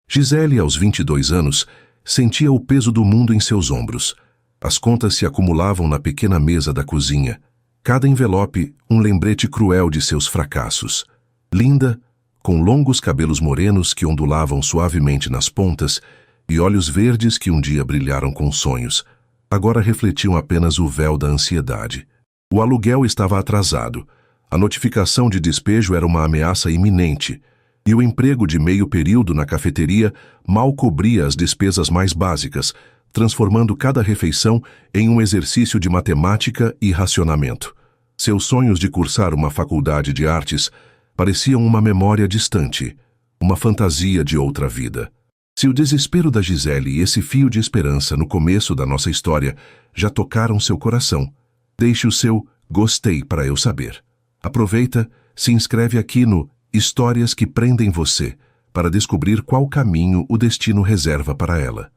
Gisele, aos 22 anos, sentia o peso do mundo em seus ombros. As contas se acumulavam na pequena mesa da cozinha. Cada envelope, um lembrete cruel de seus fracassos. Linda, com longos cabelos morenos que ondulavam suavemente nas pontas e olhos verdes que um dia brilharam com sonhos, agora refletiam apenas o véu da ansiedade. O aluguel estava atrasado. A notificação de despejo era uma ameaça iminente. E o emprego de meio período na cafeteria mal cobria as despesas mais básicas, transformando cada refeição em um exercício de matemática e racionamento. Seus sonhos de cursar uma faculdade de artes pareciam uma memória distante, uma fantasia de outra vida. Se o desespero da Gisele e esse fio de esperança no começo da nossa história já tocaram seu coração, deixe o seu gostei para eu saber. Aproveita, se inscreve aqui no Histórias que Prendem Você, para descobrir qual caminho o destino reserva para ela.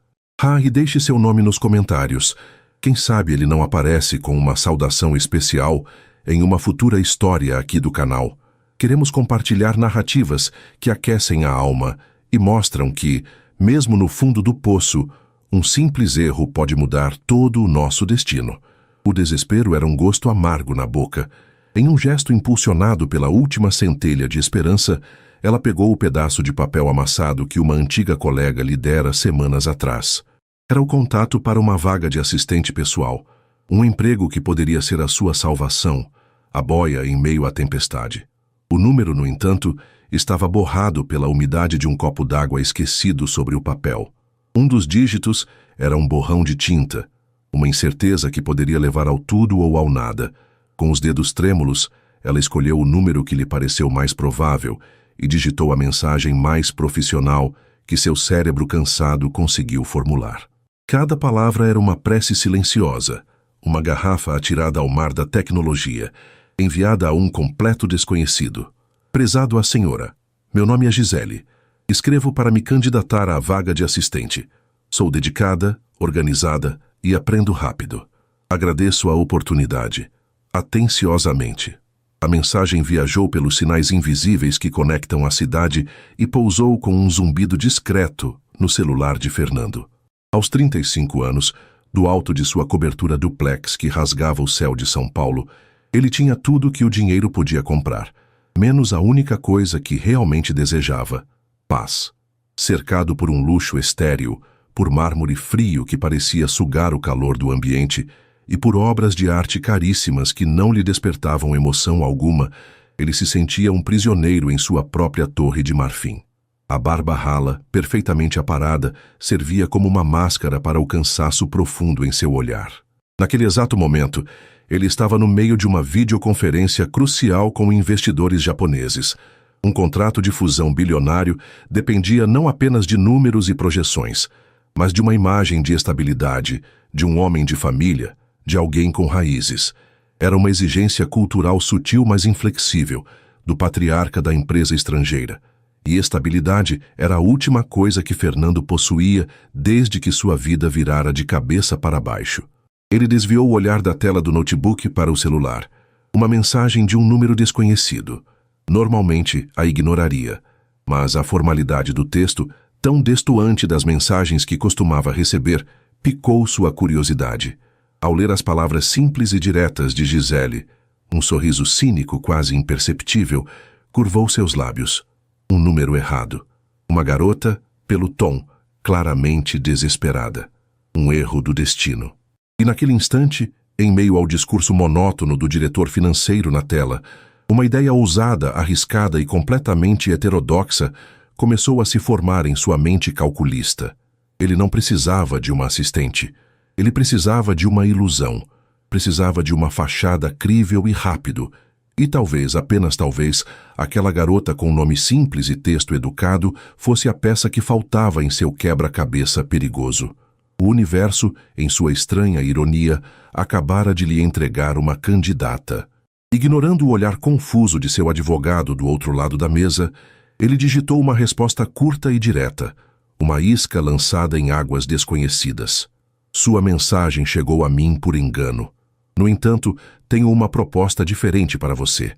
E deixe seu nome nos comentários. Quem sabe ele não aparece com uma saudação especial em uma futura história aqui do canal. Queremos compartilhar narrativas que aquecem a alma e mostram que, mesmo no fundo do poço, um simples erro pode mudar todo o nosso destino. O desespero era um gosto amargo na boca. Em um gesto impulsionado pela última centelha de esperança, ela pegou o pedaço de papel amassado que uma antiga colega lhe dera semanas atrás. Era o contato para uma vaga de assistente pessoal, um emprego que poderia ser a sua salvação, a boia em meio à tempestade. O número, no entanto, estava borrado pela umidade de um copo d'água esquecido sobre o papel. Um dos dígitos era um borrão de tinta, uma incerteza que poderia levar ao tudo ou ao nada. Com os dedos trêmulos, ela escolheu o número que lhe pareceu mais provável e digitou a mensagem mais profissional que seu cérebro cansado conseguiu formular. Cada palavra era uma prece silenciosa, uma garrafa atirada ao mar da tecnologia, enviada a um completo desconhecido. Prezado a senhora, meu nome é Gisele. Escrevo para me candidatar à vaga de assistente. Sou dedicada, organizada e aprendo rápido. Agradeço a oportunidade. Atenciosamente. A mensagem viajou pelos sinais invisíveis que conectam a cidade e pousou com um zumbido discreto no celular de Fernando. Aos 35 anos, do alto de sua cobertura duplex que rasgava o céu de São Paulo, ele tinha tudo que o dinheiro podia comprar, menos a única coisa que realmente desejava: paz. Cercado por um luxo estéril, por mármore frio que parecia sugar o calor do ambiente, e por obras de arte caríssimas que não lhe despertavam emoção alguma, ele se sentia um prisioneiro em sua própria torre de marfim. A barba rala, perfeitamente aparada, servia como uma máscara para o cansaço profundo em seu olhar. Naquele exato momento, ele estava no meio de uma videoconferência crucial com investidores japoneses. Um contrato de fusão bilionário dependia não apenas de números e projeções, mas de uma imagem de estabilidade, de um homem de família, de alguém com raízes. Era uma exigência cultural sutil, mas inflexível, do patriarca da empresa estrangeira. E estabilidade era a última coisa que Fernando possuía desde que sua vida virara de cabeça para baixo. Ele desviou o olhar da tela do notebook para o celular. Uma mensagem de um número desconhecido. Normalmente a ignoraria, mas a formalidade do texto, tão destoante das mensagens que costumava receber, picou sua curiosidade. Ao ler as palavras simples e diretas de Gisele, um sorriso cínico quase imperceptível curvou seus lábios. Um número errado. Uma garota, pelo tom, claramente desesperada. Um erro do destino. E naquele instante, em meio ao discurso monótono do diretor financeiro na tela, uma ideia ousada, arriscada e completamente heterodoxa começou a se formar em sua mente calculista. Ele não precisava de uma assistente. Ele precisava de uma ilusão, precisava de uma fachada crível e rápido, e talvez, apenas talvez, aquela garota com nome simples e texto educado fosse a peça que faltava em seu quebra-cabeça perigoso. O universo, em sua estranha ironia, acabara de lhe entregar uma candidata. Ignorando o olhar confuso de seu advogado do outro lado da mesa, ele digitou uma resposta curta e direta, uma isca lançada em águas desconhecidas. Sua mensagem chegou a mim por engano. No entanto, tenho uma proposta diferente para você.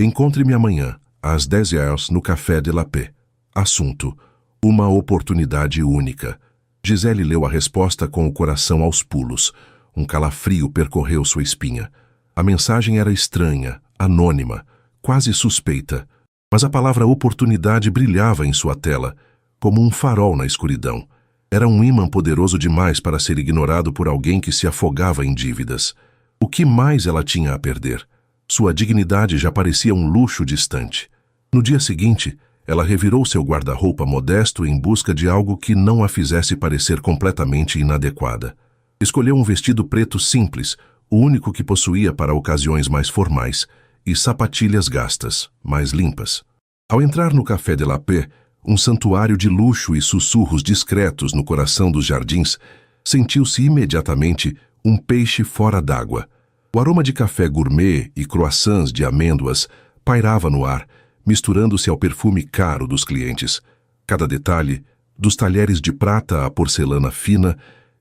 Encontre-me amanhã, às 10 horas, no Café de la Paix. Assunto: Uma oportunidade única. Gisele leu a resposta com o coração aos pulos. Um calafrio percorreu sua espinha. A mensagem era estranha, anônima, quase suspeita. Mas a palavra oportunidade brilhava em sua tela, como um farol na escuridão. Era um ímã poderoso demais para ser ignorado por alguém que se afogava em dívidas. O que mais ela tinha a perder? Sua dignidade já parecia um luxo distante. No dia seguinte, ela revirou seu guarda-roupa modesto em busca de algo que não a fizesse parecer completamente inadequada. Escolheu um vestido preto simples, o único que possuía para ocasiões mais formais, e sapatilhas gastas, mais limpas. Ao entrar no Café de la Paix, um santuário de luxo e sussurros discretos no coração dos jardins, sentiu-se imediatamente um peixe fora d'água. O aroma de café gourmet e croissants de amêndoas pairava no ar, misturando-se ao perfume caro dos clientes. Cada detalhe, dos talheres de prata à porcelana fina,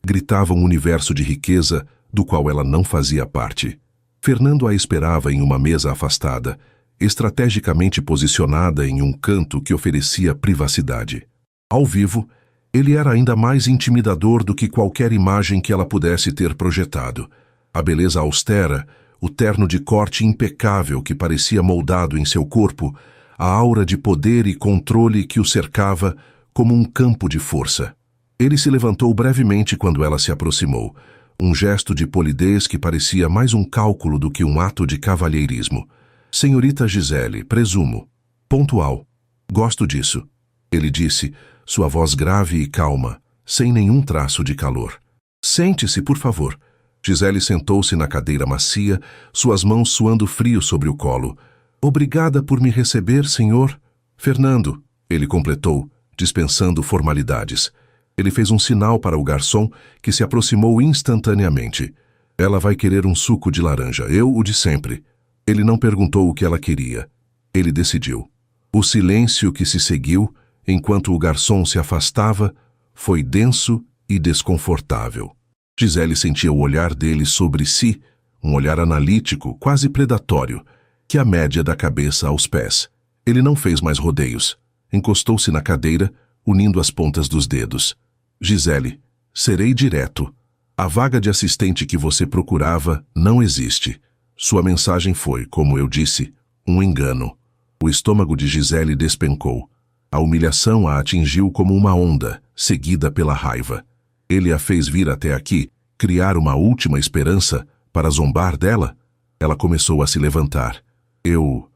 gritava um universo de riqueza do qual ela não fazia parte. Fernando a esperava em uma mesa afastada, estrategicamente posicionada em um canto que oferecia privacidade. Ao vivo, ele era ainda mais intimidador do que qualquer imagem que ela pudesse ter projetado. A beleza austera, o terno de corte impecável que parecia moldado em seu corpo, a aura de poder e controle que o cercava como um campo de força. Ele se levantou brevemente quando ela se aproximou, um gesto de polidez que parecia mais um cálculo do que um ato de cavalheirismo. Senhorita Gisele, presumo. Pontual. Gosto disso. Ele disse, sua voz grave e calma, sem nenhum traço de calor. Sente-se, por favor. Gisele sentou-se na cadeira macia, suas mãos suando frio sobre o colo. Obrigada por me receber, senhor. Fernando, ele completou, dispensando formalidades. Ele fez um sinal para o garçom, que se aproximou instantaneamente. Ela vai querer um suco de laranja, eu o de sempre. Ele não perguntou o que ela queria. Ele decidiu. O silêncio que se seguiu, enquanto o garçom se afastava, foi denso e desconfortável. Gisele sentia o olhar dele sobre si, um olhar analítico, quase predatório, que a média da cabeça aos pés. Ele não fez mais rodeios. Encostou-se na cadeira, unindo as pontas dos dedos. Gisele, serei direto. A vaga de assistente que você procurava não existe. Sua mensagem foi, como eu disse, um engano. O estômago de Gisele despencou. A humilhação a atingiu como uma onda, seguida pela raiva. Ele a fez vir até aqui, criar uma última esperança para zombar dela? Ela começou a se levantar. Eu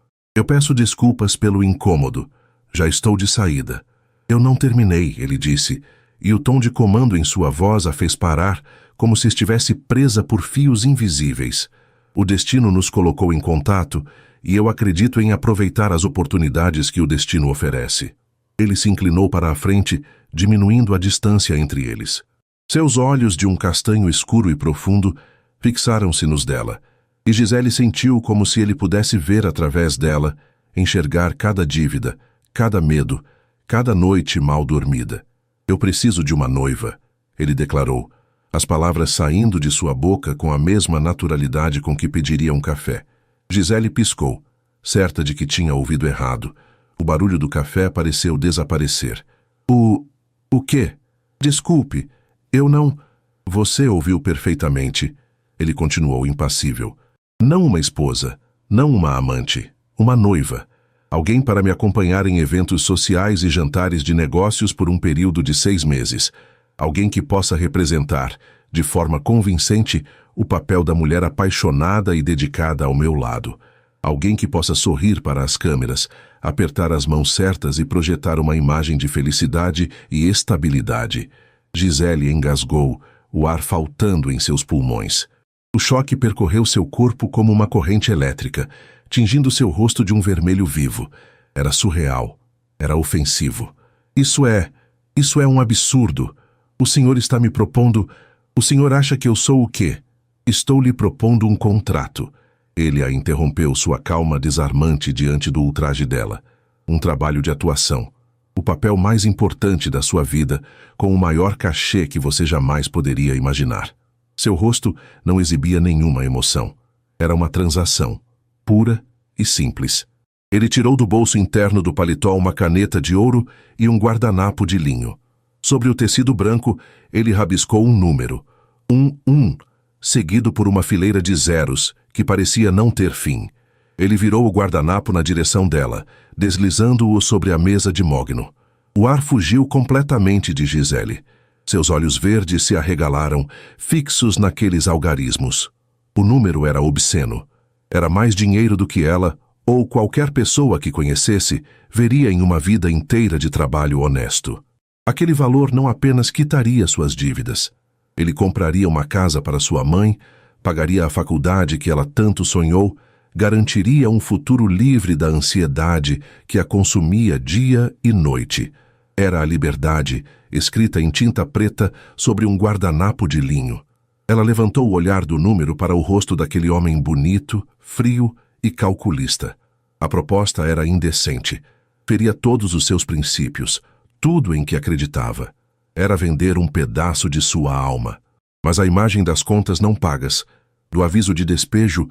peço desculpas pelo incômodo. Já estou de saída. Eu não terminei, ele disse, e o tom de comando em sua voz a fez parar, como se estivesse presa por fios invisíveis. O destino nos colocou em contato, e eu acredito em aproveitar as oportunidades que o destino oferece. Ele se inclinou para a frente, diminuindo a distância entre eles. Seus olhos, de um castanho escuro e profundo, fixaram-se nos dela, e Gisele sentiu como se ele pudesse ver através dela, enxergar cada dívida, cada medo, cada noite mal dormida. Eu preciso de uma noiva, ele declarou, as palavras saindo de sua boca com a mesma naturalidade com que pediria um café. Gisele piscou, certa de que tinha ouvido errado. O barulho do café pareceu desaparecer. O quê? Desculpe, eu não... Você ouviu perfeitamente. Ele continuou impassível. Não uma esposa, não uma amante, uma noiva. Alguém para me acompanhar em eventos sociais e jantares de negócios por um período de 6 meses. Alguém que possa representar, de forma convincente, o papel da mulher apaixonada e dedicada ao meu lado. Alguém que possa sorrir para as câmeras, apertar as mãos certas e projetar uma imagem de felicidade e estabilidade. Gisele engasgou, o ar faltando em seus pulmões. O choque percorreu seu corpo como uma corrente elétrica, tingindo seu rosto de um vermelho vivo. Era surreal. Era ofensivo. Isso é um absurdo. O senhor está me propondo... O senhor acha que eu sou o quê? Estou lhe propondo um contrato. Ele a interrompeu, sua calma desarmante diante do ultraje dela. Um trabalho de atuação. O papel mais importante da sua vida, com o maior cachê que você jamais poderia imaginar. Seu rosto não exibia nenhuma emoção. Era uma transação, pura e simples. Ele tirou do bolso interno do paletó uma caneta de ouro e um guardanapo de linho. Sobre o tecido branco, ele rabiscou um número, 1, seguido por uma fileira de zeros, que parecia não ter fim. Ele virou o guardanapo na direção dela, deslizando-o sobre a mesa de mogno. O ar fugiu completamente de Gisele. Seus olhos verdes se arregalaram, fixos naqueles algarismos. O número era obsceno. Era mais dinheiro do que ela, ou qualquer pessoa que conhecesse, veria em uma vida inteira de trabalho honesto. Aquele valor não apenas quitaria suas dívidas. Ele compraria uma casa para sua mãe, pagaria a faculdade que ela tanto sonhou, garantiria um futuro livre da ansiedade que a consumia dia e noite. Era a liberdade, escrita em tinta preta sobre um guardanapo de linho. Ela levantou o olhar do número para o rosto daquele homem bonito, frio e calculista. A proposta era indecente. Feria todos os seus princípios, tudo em que acreditava. Era vender um pedaço de sua alma. Mas a imagem das contas não pagas, do aviso de despejo,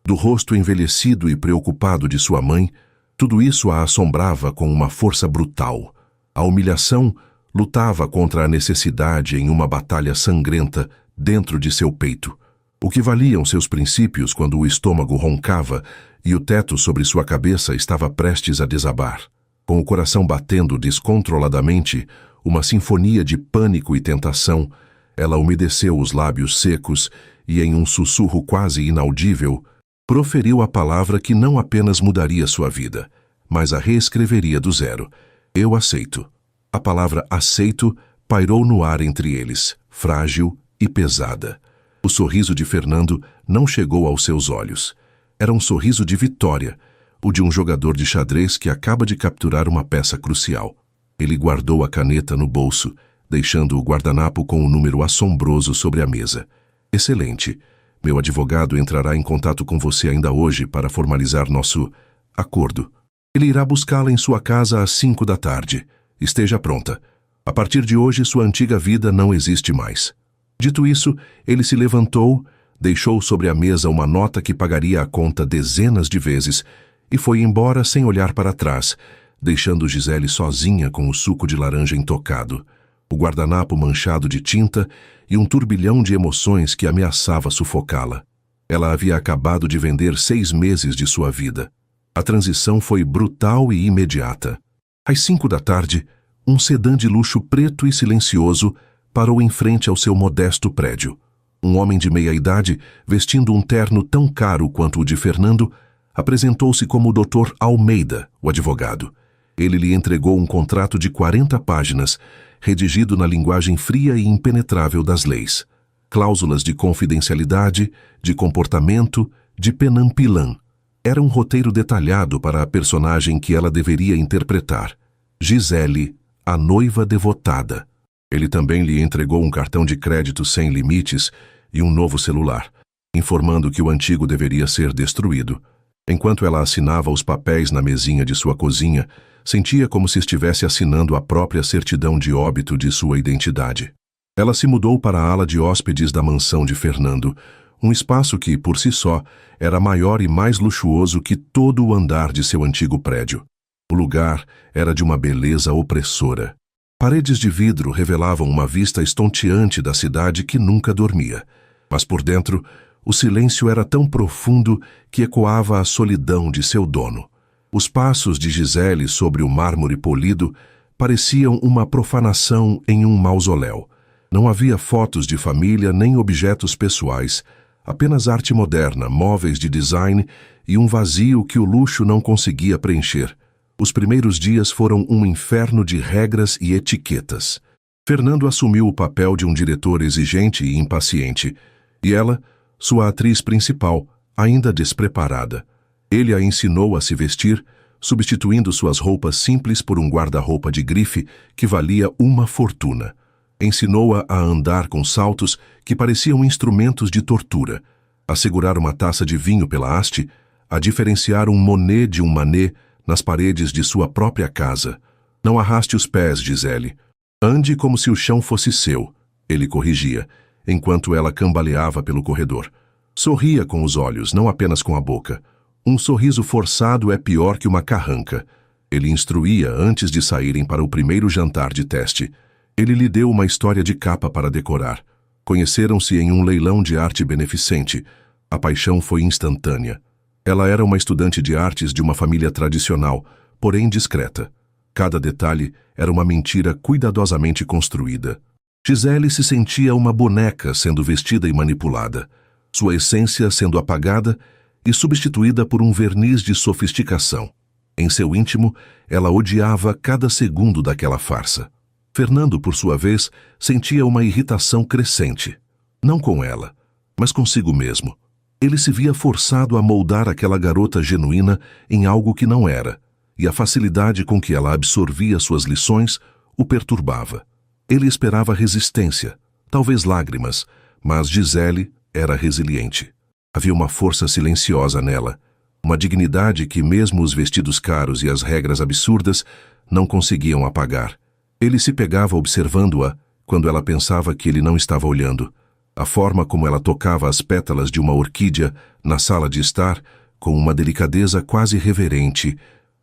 do rosto envelhecido e preocupado de sua mãe, tudo isso a assombrava com uma força brutal. A humilhação lutava contra a necessidade em uma batalha sangrenta dentro de seu peito. O que valiam seus princípios quando o estômago roncava e o teto sobre sua cabeça estava prestes a desabar? Com o coração batendo descontroladamente, uma sinfonia de pânico e tentação, ela umedeceu os lábios secos e, em um sussurro quase inaudível, proferiu a palavra que não apenas mudaria sua vida, mas a reescreveria do zero. Eu aceito. A palavra aceito pairou no ar entre eles, frágil e pesada. O sorriso de Fernando não chegou aos seus olhos. Era um sorriso de vitória, o de um jogador de xadrez que acaba de capturar uma peça crucial. Ele guardou a caneta no bolso, deixando o guardanapo com um número assombroso sobre a mesa. Excelente. Meu advogado entrará em contato com você ainda hoje para formalizar nosso acordo. Ele irá buscá-la em sua casa às 5 da tarde. Esteja pronta. A partir de hoje, sua antiga vida não existe mais. Dito isso, ele se levantou, deixou sobre a mesa uma nota que pagaria a conta dezenas de vezes e foi embora sem olhar para trás, deixando Gisele sozinha com o suco de laranja intocado, o guardanapo manchado de tinta e um turbilhão de emoções que ameaçava sufocá-la. Ela havia acabado de vender 6 meses de sua vida. A transição foi brutal e imediata. Às 5 da tarde, um sedã de luxo preto e silencioso parou em frente ao seu modesto prédio. Um homem de meia-idade, vestindo um terno tão caro quanto o de Fernando, apresentou-se como o Dr. Almeida, o advogado. Ele lhe entregou um contrato de 40 páginas, redigido na linguagem fria e impenetrável das leis. Cláusulas de confidencialidade, de comportamento, de penampilã. Era um roteiro detalhado para a personagem que ela deveria interpretar. Gisele, a noiva devotada. Ele também lhe entregou um cartão de crédito sem limites e um novo celular, informando que o antigo deveria ser destruído. Enquanto ela assinava os papéis na mesinha de sua cozinha, sentia como se estivesse assinando a própria certidão de óbito de sua identidade. Ela se mudou para a ala de hóspedes da mansão de Fernando, um espaço que, por si só, era maior e mais luxuoso que todo o andar de seu antigo prédio. O lugar era de uma beleza opressora. Paredes de vidro revelavam uma vista estonteante da cidade que nunca dormia. Mas por dentro, o silêncio era tão profundo que ecoava a solidão de seu dono. Os passos de Gisele sobre o mármore polido pareciam uma profanação em um mausoléu. Não havia fotos de família nem objetos pessoais, apenas arte moderna, móveis de design e um vazio que o luxo não conseguia preencher. Os primeiros dias foram um inferno de regras e etiquetas. Fernando assumiu o papel de um diretor exigente e impaciente, e ela, sua atriz principal, ainda despreparada. Ele a ensinou a se vestir, substituindo suas roupas simples por um guarda-roupa de grife que valia uma fortuna. Ensinou-a a andar com saltos que pareciam instrumentos de tortura, a segurar uma taça de vinho pela haste, a diferenciar um Monet de um Manet nas paredes de sua própria casa. Não arraste os pés, Gisele. Ande como se o chão fosse seu, ele corrigia, enquanto ela cambaleava pelo corredor. Sorria com os olhos, não apenas com a boca. Um sorriso forçado é pior que uma carranca. Ele instruía antes de saírem para o primeiro jantar de teste. Ele lhe deu uma história de capa para decorar. Conheceram-se em um leilão de arte beneficente. A paixão foi instantânea. Ela era uma estudante de artes de uma família tradicional, porém discreta. Cada detalhe era uma mentira cuidadosamente construída. Gisele se sentia uma boneca sendo vestida e manipulada, sua essência sendo apagada e substituída por um verniz de sofisticação. Em seu íntimo, ela odiava cada segundo daquela farsa. Fernando, por sua vez, sentia uma irritação crescente. Não com ela, mas consigo mesmo. Ele se via forçado a moldar aquela garota genuína em algo que não era, e a facilidade com que ela absorvia suas lições o perturbava. Ele esperava resistência, talvez lágrimas, mas Gisele era resiliente. Havia uma força silenciosa nela, uma dignidade que mesmo os vestidos caros e as regras absurdas não conseguiam apagar. Ele se pegava observando-a quando ela pensava que ele não estava olhando. A forma como ela tocava as pétalas de uma orquídea na sala de estar, com uma delicadeza quase reverente,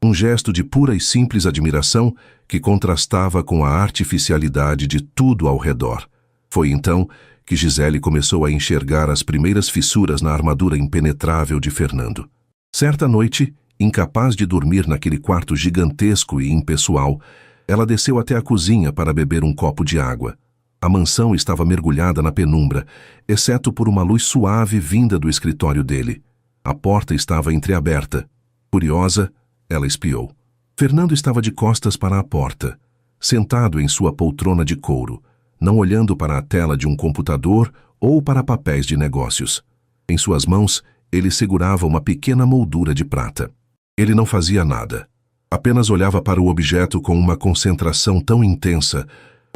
um gesto de pura e simples admiração que contrastava com a artificialidade de tudo ao redor. Foi então que Gisele começou a enxergar as primeiras fissuras na armadura impenetrável de Fernando. Certa noite, incapaz de dormir naquele quarto gigantesco e impessoal, ela desceu até a cozinha para beber um copo de água. A mansão estava mergulhada na penumbra, exceto por uma luz suave vinda do escritório dele. A porta estava entreaberta. Curiosa, ela espiou. Fernando estava de costas para a porta, sentado em sua poltrona de couro, não olhando para a tela de um computador ou para papéis de negócios. Em suas mãos, ele segurava uma pequena moldura de prata. Ele não fazia nada. Apenas olhava para o objeto com uma concentração tão intensa,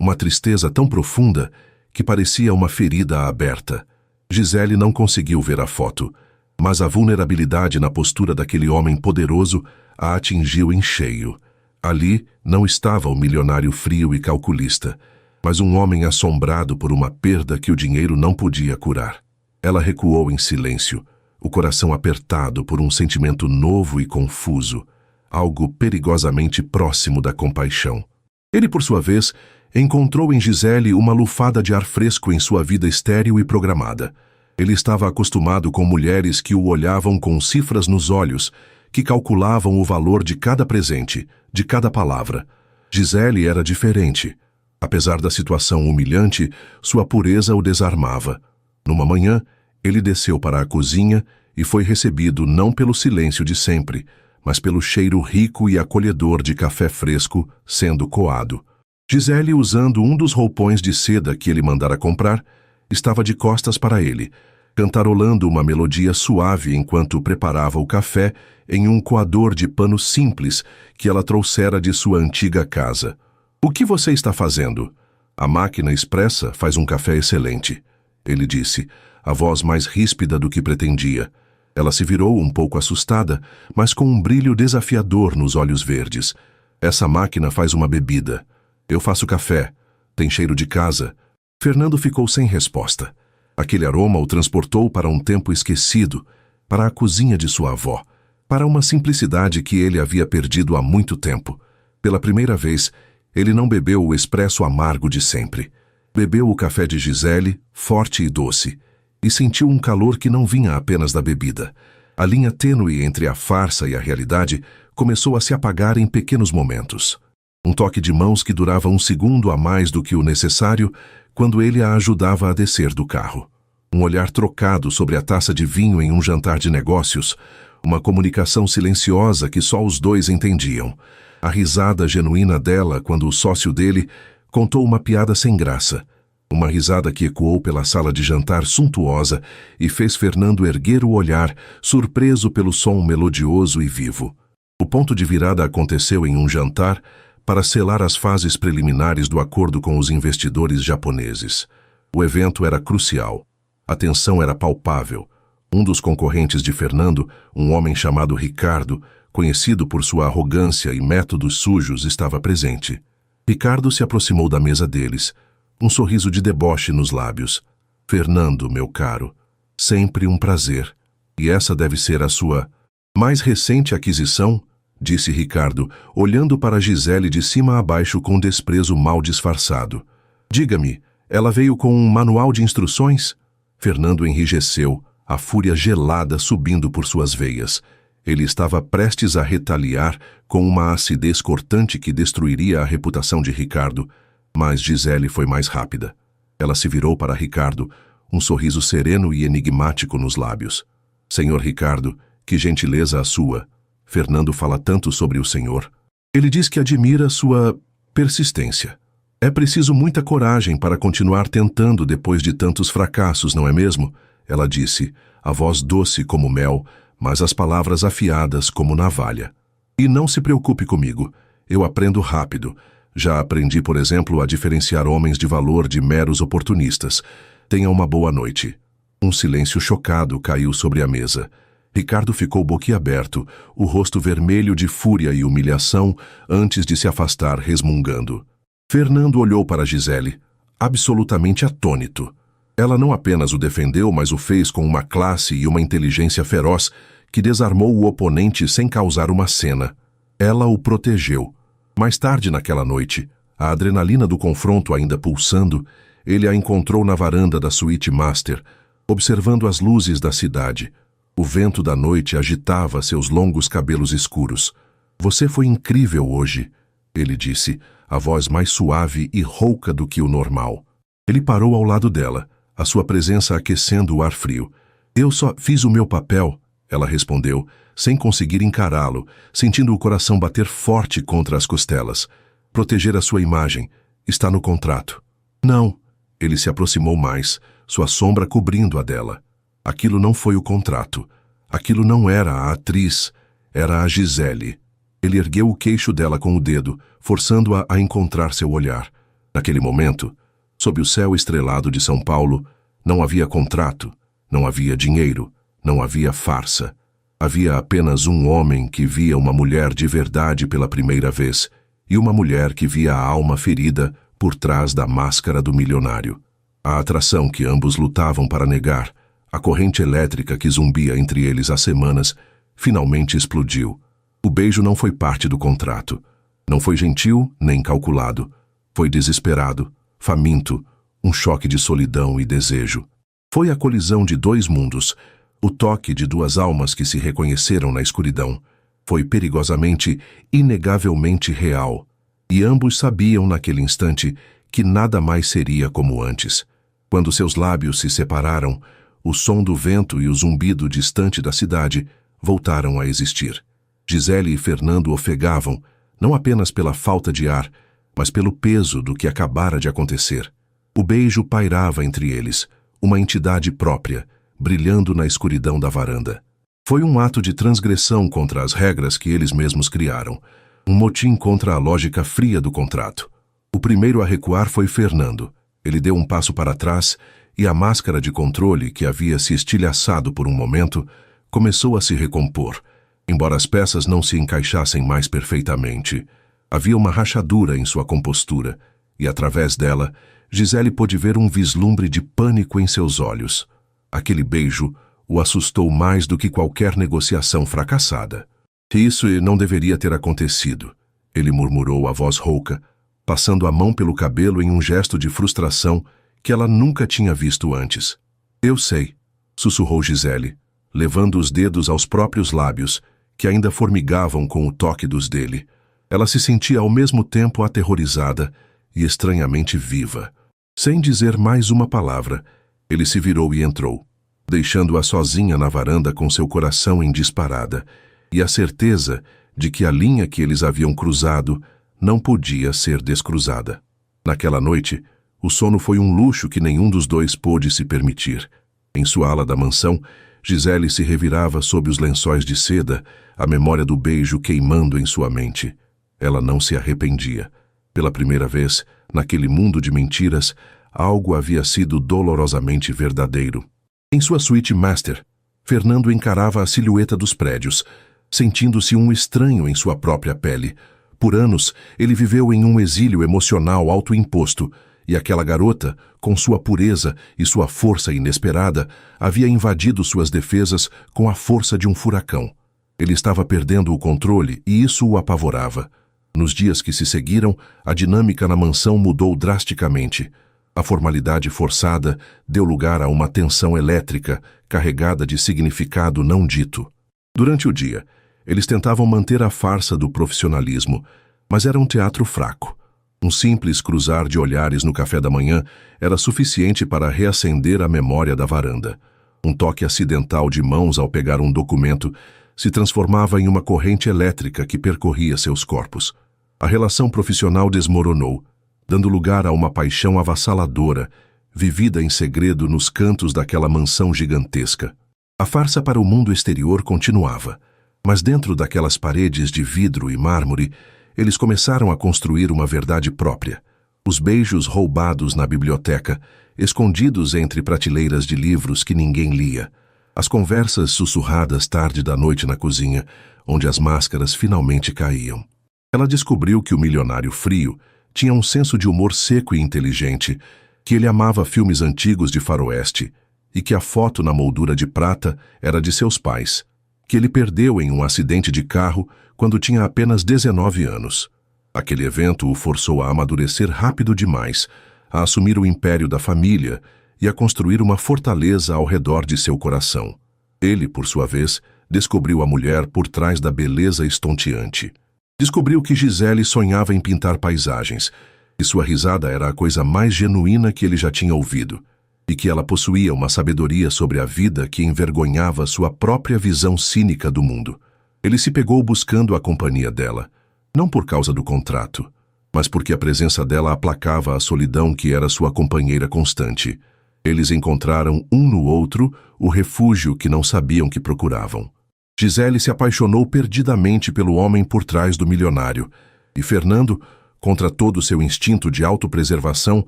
uma tristeza tão profunda, que parecia uma ferida aberta. Gisele não conseguiu ver a foto, mas a vulnerabilidade na postura daquele homem poderoso a atingiu em cheio. Ali não estava o milionário frio e calculista, mas um homem assombrado por uma perda que o dinheiro não podia curar. Ela recuou em silêncio, o coração apertado por um sentimento novo e confuso, algo perigosamente próximo da compaixão. Ele, por sua vez, encontrou em Gisele uma lufada de ar fresco em sua vida estéril e programada. Ele estava acostumado com mulheres que o olhavam com cifras nos olhos, que calculavam o valor de cada presente, de cada palavra. Gisele era diferente. Apesar da situação humilhante, sua pureza o desarmava. Numa manhã, ele desceu para a cozinha e foi recebido não pelo silêncio de sempre, mas pelo cheiro rico e acolhedor de café fresco sendo coado. Gisele, usando um dos roupões de seda que ele mandara comprar, estava de costas para ele, cantarolando uma melodia suave enquanto preparava o café em um coador de pano simples que ela trouxera de sua antiga casa. "O que você está fazendo?" "A máquina expressa faz um café excelente", ele disse, a voz mais ríspida do que pretendia. Ela se virou um pouco assustada, mas com um brilho desafiador nos olhos verdes. "Essa máquina faz uma bebida. Eu faço café. Tem cheiro de casa." Fernando ficou sem resposta. Aquele aroma o transportou para um tempo esquecido, para a cozinha de sua avó, para uma simplicidade que ele havia perdido há muito tempo. Pela primeira vez, ele não bebeu o expresso amargo de sempre. Bebeu o café de Gisele, forte e doce, e sentiu um calor que não vinha apenas da bebida. A linha tênue entre a farsa e a realidade começou a se apagar em pequenos momentos. Um toque de mãos que durava um segundo a mais do que o necessário quando ele a ajudava a descer do carro. Um olhar trocado sobre a taça de vinho em um jantar de negócios, uma comunicação silenciosa que só os dois entendiam. A risada genuína dela quando o sócio dele contou uma piada sem graça. Uma risada que ecoou pela sala de jantar suntuosa e fez Fernando erguer o olhar, surpreso pelo som melodioso e vivo. O ponto de virada aconteceu em um jantar para selar as fases preliminares do acordo com os investidores japoneses. O evento era crucial. A tensão era palpável. Um dos concorrentes de Fernando, um homem chamado Ricardo, conhecido por sua arrogância e métodos sujos, estava presente. Ricardo se aproximou da mesa deles, um sorriso de deboche nos lábios. "Fernando, meu caro, sempre um prazer. E essa deve ser a sua..." Mais recente aquisição, disse Ricardo, olhando para Gisele de cima a baixo com desprezo mal disfarçado. Diga-me, ela veio com um manual de instruções? Fernando enrijeceu, a fúria gelada subindo por suas veias. Ele estava prestes a retaliar com uma acidez cortante que destruiria a reputação de Ricardo, mas Gisele foi mais rápida. Ela se virou para Ricardo, um sorriso sereno e enigmático nos lábios. Senhor Ricardo, que gentileza a sua. Fernando fala tanto sobre o senhor. Ele diz que admira sua persistência. É preciso muita coragem para continuar tentando depois de tantos fracassos, não é mesmo? Ela disse, a voz doce como mel, mas as palavras afiadas como navalha. E não se preocupe comigo, eu aprendo rápido. Já aprendi, por exemplo, a diferenciar homens de valor de meros oportunistas. Tenha uma boa noite. Um silêncio chocado caiu sobre a mesa. Ricardo ficou boquiaberto, o rosto vermelho de fúria e humilhação, antes de se afastar resmungando. Fernando olhou para Gisele, absolutamente atônito. Ela não apenas o defendeu, mas o fez com uma classe e uma inteligência feroz que desarmou o oponente sem causar uma cena. Ela o protegeu. Mais tarde naquela noite, a adrenalina do confronto ainda pulsando, ele a encontrou na varanda da suíte master, observando as luzes da cidade. O vento da noite agitava seus longos cabelos escuros. Você foi incrível hoje, ele disse, a voz mais suave e rouca do que o normal. Ele parou ao lado dela, a sua presença aquecendo o ar frio. Eu só fiz o meu papel, ela respondeu, sem conseguir encará-lo, sentindo o coração bater forte contra as costelas. Proteger a sua imagem. Está no contrato. Não. Ele se aproximou mais, sua sombra cobrindo a dela. Aquilo não foi o contrato. Aquilo não era a atriz, era a Gisele. Ele ergueu o queixo dela com o dedo, forçando-a a encontrar seu olhar. Naquele momento, sob o céu estrelado de São Paulo, não havia contrato, não havia dinheiro, não havia farsa. Havia apenas um homem que via uma mulher de verdade pela primeira vez e uma mulher que via a alma ferida por trás da máscara do milionário. A atração que ambos lutavam para negar, a corrente elétrica que zumbia entre eles há semanas, finalmente explodiu. O beijo não foi parte do contrato. Não foi gentil nem calculado. Foi desesperado, faminto, um choque de solidão e desejo. Foi a colisão de dois mundos, o toque de duas almas que se reconheceram na escuridão. Foi perigosamente, inegavelmente real. E ambos sabiam naquele instante que nada mais seria como antes. Quando seus lábios se separaram, o som do vento e o zumbido distante da cidade voltaram a existir. Gisele e Fernando ofegavam, não apenas pela falta de ar, mas pelo peso do que acabara de acontecer. O beijo pairava entre eles, uma entidade própria, brilhando na escuridão da varanda. Foi um ato de transgressão contra as regras que eles mesmos criaram, um motim contra a lógica fria do contrato. O primeiro a recuar foi Fernando. Ele deu um passo para trás e a máscara de controle, que havia se estilhaçado por um momento, começou a se recompor, embora as peças não se encaixassem mais perfeitamente. Havia uma rachadura em sua compostura, e através dela, Gisele pôde ver um vislumbre de pânico em seus olhos. Aquele beijo o assustou mais do que qualquer negociação fracassada. Isso não deveria ter acontecido, ele murmurou a voz rouca, passando a mão pelo cabelo em um gesto de frustração que ela nunca tinha visto antes. Eu sei, sussurrou Gisele, levando os dedos aos próprios lábios, que ainda formigavam com o toque dos dele. Ela se sentia ao mesmo tempo aterrorizada e estranhamente viva. Sem dizer mais uma palavra, ele se virou e entrou, deixando-a sozinha na varanda com seu coração em disparada, e a certeza de que a linha que eles haviam cruzado não podia ser descruzada. Naquela noite, o sono foi um luxo que nenhum dos dois pôde se permitir. Em sua ala da mansão, Gisele se revirava sob os lençóis de seda, a memória do beijo queimando em sua mente. Ela não se arrependia. Pela primeira vez, naquele mundo de mentiras, algo havia sido dolorosamente verdadeiro. Em sua suíte master, Fernando encarava a silhueta dos prédios, sentindo-se um estranho em sua própria pele. Por anos, ele viveu em um exílio emocional autoimposto, e aquela garota, com sua pureza e sua força inesperada, havia invadido suas defesas com a força de um furacão. Ele estava perdendo o controle e isso o apavorava. Nos dias que se seguiram, a dinâmica na mansão mudou drasticamente. A formalidade forçada deu lugar a uma tensão elétrica carregada de significado não dito. Durante o dia, eles tentavam manter a farsa do profissionalismo, mas era um teatro fraco. Um simples cruzar de olhares no café da manhã era suficiente para reacender a memória da varanda. Um toque acidental de mãos ao pegar um documento se transformava em uma corrente elétrica que percorria seus corpos. A relação profissional desmoronou, dando lugar a uma paixão avassaladora, vivida em segredo nos cantos daquela mansão gigantesca. A farsa para o mundo exterior continuava, mas dentro daquelas paredes de vidro e mármore, eles começaram a construir uma verdade própria. Os beijos roubados na biblioteca, escondidos entre prateleiras de livros que ninguém lia. As conversas sussurradas tarde da noite na cozinha, onde as máscaras finalmente caíam. Ela descobriu que o milionário frio tinha um senso de humor seco e inteligente, que ele amava filmes antigos de faroeste e que a foto na moldura de prata era de seus pais, que ele perdeu em um acidente de carro quando tinha apenas 19 anos. Aquele evento o forçou a amadurecer rápido demais, a assumir o império da família e a construir uma fortaleza ao redor de seu coração. Ele, por sua vez, descobriu a mulher por trás da beleza estonteante. Descobriu que Gisele sonhava em pintar paisagens, e sua risada era a coisa mais genuína que ele já tinha ouvido, e que ela possuía uma sabedoria sobre a vida que envergonhava sua própria visão cínica do mundo. Ele se pegou buscando a companhia dela, não por causa do contrato, mas porque a presença dela aplacava a solidão que era sua companheira constante. Eles encontraram um no outro o refúgio que não sabiam que procuravam. Gisele se apaixonou perdidamente pelo homem por trás do milionário, e Fernando, contra todo seu instinto de autopreservação,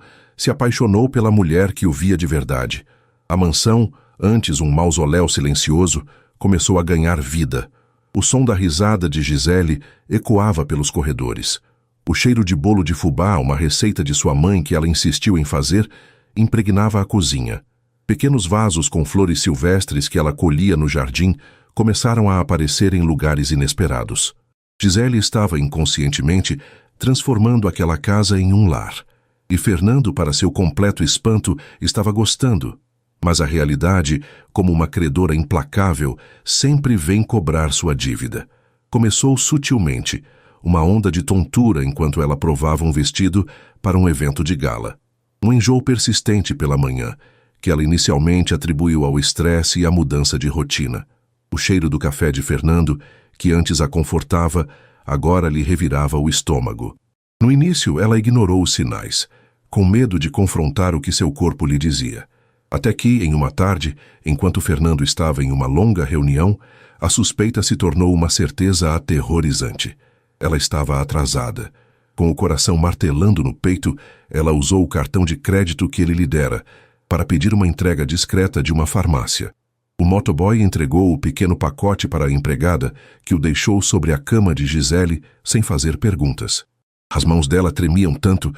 se apaixonou pela mulher que o via de verdade. A mansão, antes um mausoléu silencioso, começou a ganhar vida. O som da risada de Gisele ecoava pelos corredores. O cheiro de bolo de fubá, uma receita de sua mãe que ela insistiu em fazer, impregnava a cozinha. Pequenos vasos com flores silvestres que ela colhia no jardim começaram a aparecer em lugares inesperados. Gisele estava inconscientemente transformando aquela casa em um lar. E Fernando, para seu completo espanto, estava gostando. Mas a realidade, como uma credora implacável, sempre vem cobrar sua dívida. Começou sutilmente, uma onda de tontura enquanto ela provava um vestido para um evento de gala. Um enjoo persistente pela manhã, que ela inicialmente atribuiu ao estresse e à mudança de rotina. O cheiro do café de Fernando, que antes a confortava, agora lhe revirava o estômago. No início, ela ignorou os sinais, com medo de confrontar o que seu corpo lhe dizia. Até que, em uma tarde, enquanto Fernando estava em uma longa reunião, a suspeita se tornou uma certeza aterrorizante. Ela estava atrasada. Com o coração martelando no peito, ela usou o cartão de crédito que ele lhe dera para pedir uma entrega discreta de uma farmácia. O motoboy entregou o pequeno pacote para a empregada, que o deixou sobre a cama de Gisele sem fazer perguntas. As mãos dela tremiam tanto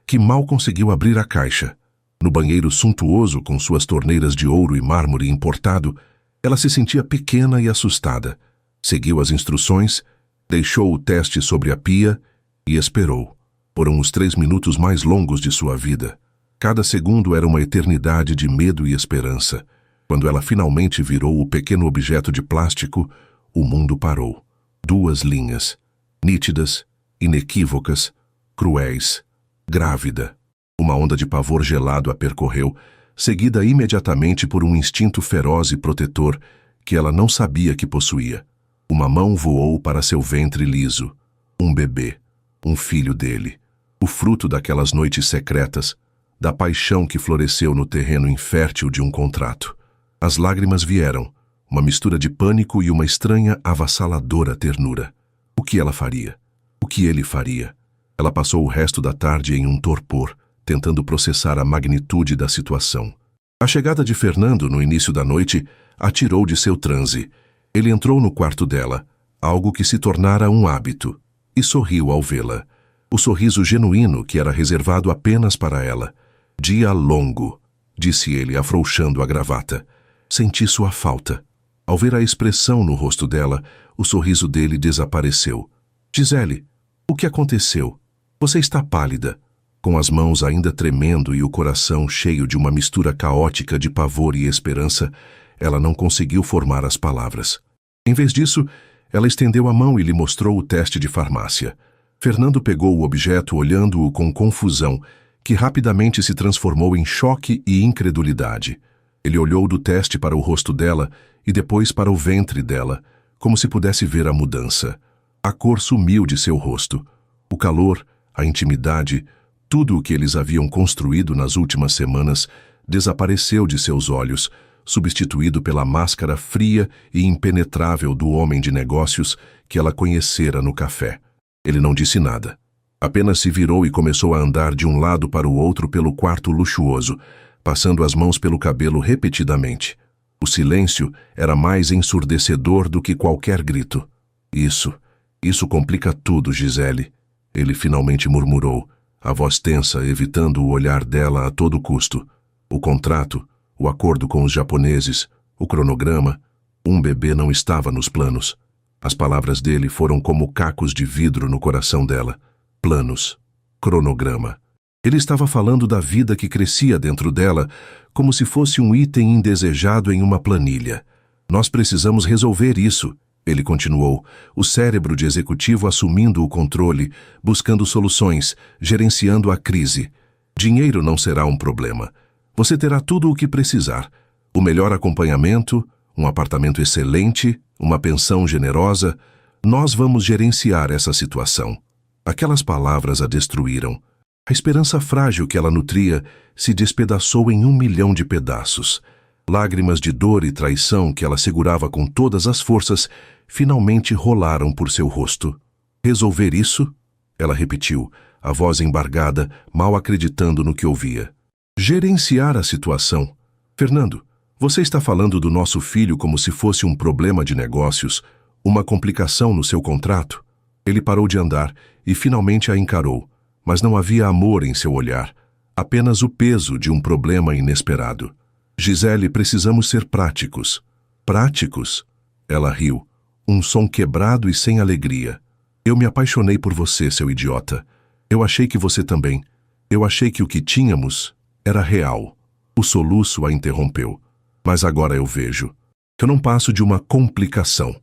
que mal conseguiu abrir a caixa. No banheiro suntuoso, com suas torneiras de ouro e mármore importado, ela se sentia pequena e assustada. Seguiu as instruções, deixou o teste sobre a pia e esperou. Foram os 3 minutos mais longos de sua vida. Cada segundo era uma eternidade de medo e esperança. Quando ela finalmente virou o pequeno objeto de plástico, o mundo parou. 2 linhas, nítidas, inequívocas, cruéis. Grávida. Uma onda de pavor gelado a percorreu, seguida imediatamente por um instinto feroz e protetor que ela não sabia que possuía. Uma mão voou para seu ventre liso. Um bebê. Um filho dele. O fruto daquelas noites secretas, da paixão que floresceu no terreno infértil de um contrato. As lágrimas vieram, uma mistura de pânico e uma estranha, avassaladora ternura. O que ela faria? O que ele faria? Ela passou o resto da tarde em um torpor, tentando processar a magnitude da situação. A chegada de Fernando no início da noite a tirou de seu transe. Ele entrou no quarto dela, algo que se tornara um hábito, e sorriu ao vê-la. O sorriso genuíno que era reservado apenas para ela. Dia longo, disse ele, afrouxando a gravata. Senti sua falta. Ao ver a expressão no rosto dela, o sorriso dele desapareceu. Gisele, o que aconteceu? Você está pálida. Com as mãos ainda tremendo e o coração cheio de uma mistura caótica de pavor e esperança, ela não conseguiu formar as palavras. Em vez disso, ela estendeu a mão e lhe mostrou o teste de farmácia. Fernando pegou o objeto olhando-o com confusão, que rapidamente se transformou em choque e incredulidade. Ele olhou do teste para o rosto dela e depois para o ventre dela, como se pudesse ver a mudança. A cor sumiu de seu rosto. O calor, a intimidade, tudo o que eles haviam construído nas últimas semanas desapareceu de seus olhos, substituído pela máscara fria e impenetrável do homem de negócios que ela conhecera no café. Ele não disse nada. Apenas se virou e começou a andar de um lado para o outro pelo quarto luxuoso, passando as mãos pelo cabelo repetidamente. O silêncio era mais ensurdecedor do que qualquer grito. Isso complica tudo, Gisele. Ele finalmente murmurou, a voz tensa, evitando o olhar dela a todo custo. O contrato, o acordo com os japoneses, o cronograma, um bebê não estava nos planos. As palavras dele foram como cacos de vidro no coração dela. Planos, cronograma. Ele estava falando da vida que crescia dentro dela, como se fosse um item indesejado em uma planilha. Nós precisamos resolver isso, ele continuou, o cérebro de executivo assumindo o controle, buscando soluções, gerenciando a crise. Dinheiro não será um problema. Você terá tudo o que precisar. O melhor acompanhamento, um apartamento excelente, uma pensão generosa. Nós vamos gerenciar essa situação. Aquelas palavras a destruíram. A esperança frágil que ela nutria se despedaçou em 1 milhão de pedaços. Lágrimas de dor e traição que ela segurava com todas as forças finalmente rolaram por seu rosto. Resolver isso? Ela repetiu, a voz embargada, mal acreditando no que ouvia. Gerenciar a situação. Fernando, você está falando do nosso filho como se fosse um problema de negócios, uma complicação no seu contrato? Ele parou de andar e finalmente a encarou, mas não havia amor em seu olhar, apenas o peso de um problema inesperado. Gisele, precisamos ser práticos. Práticos? Ela riu, um som quebrado e sem alegria. Eu me apaixonei por você, seu idiota. Eu achei que você também. Eu achei que o que tínhamos era real. O soluço a interrompeu. Mas agora eu vejo. Eu não passo de uma complicação.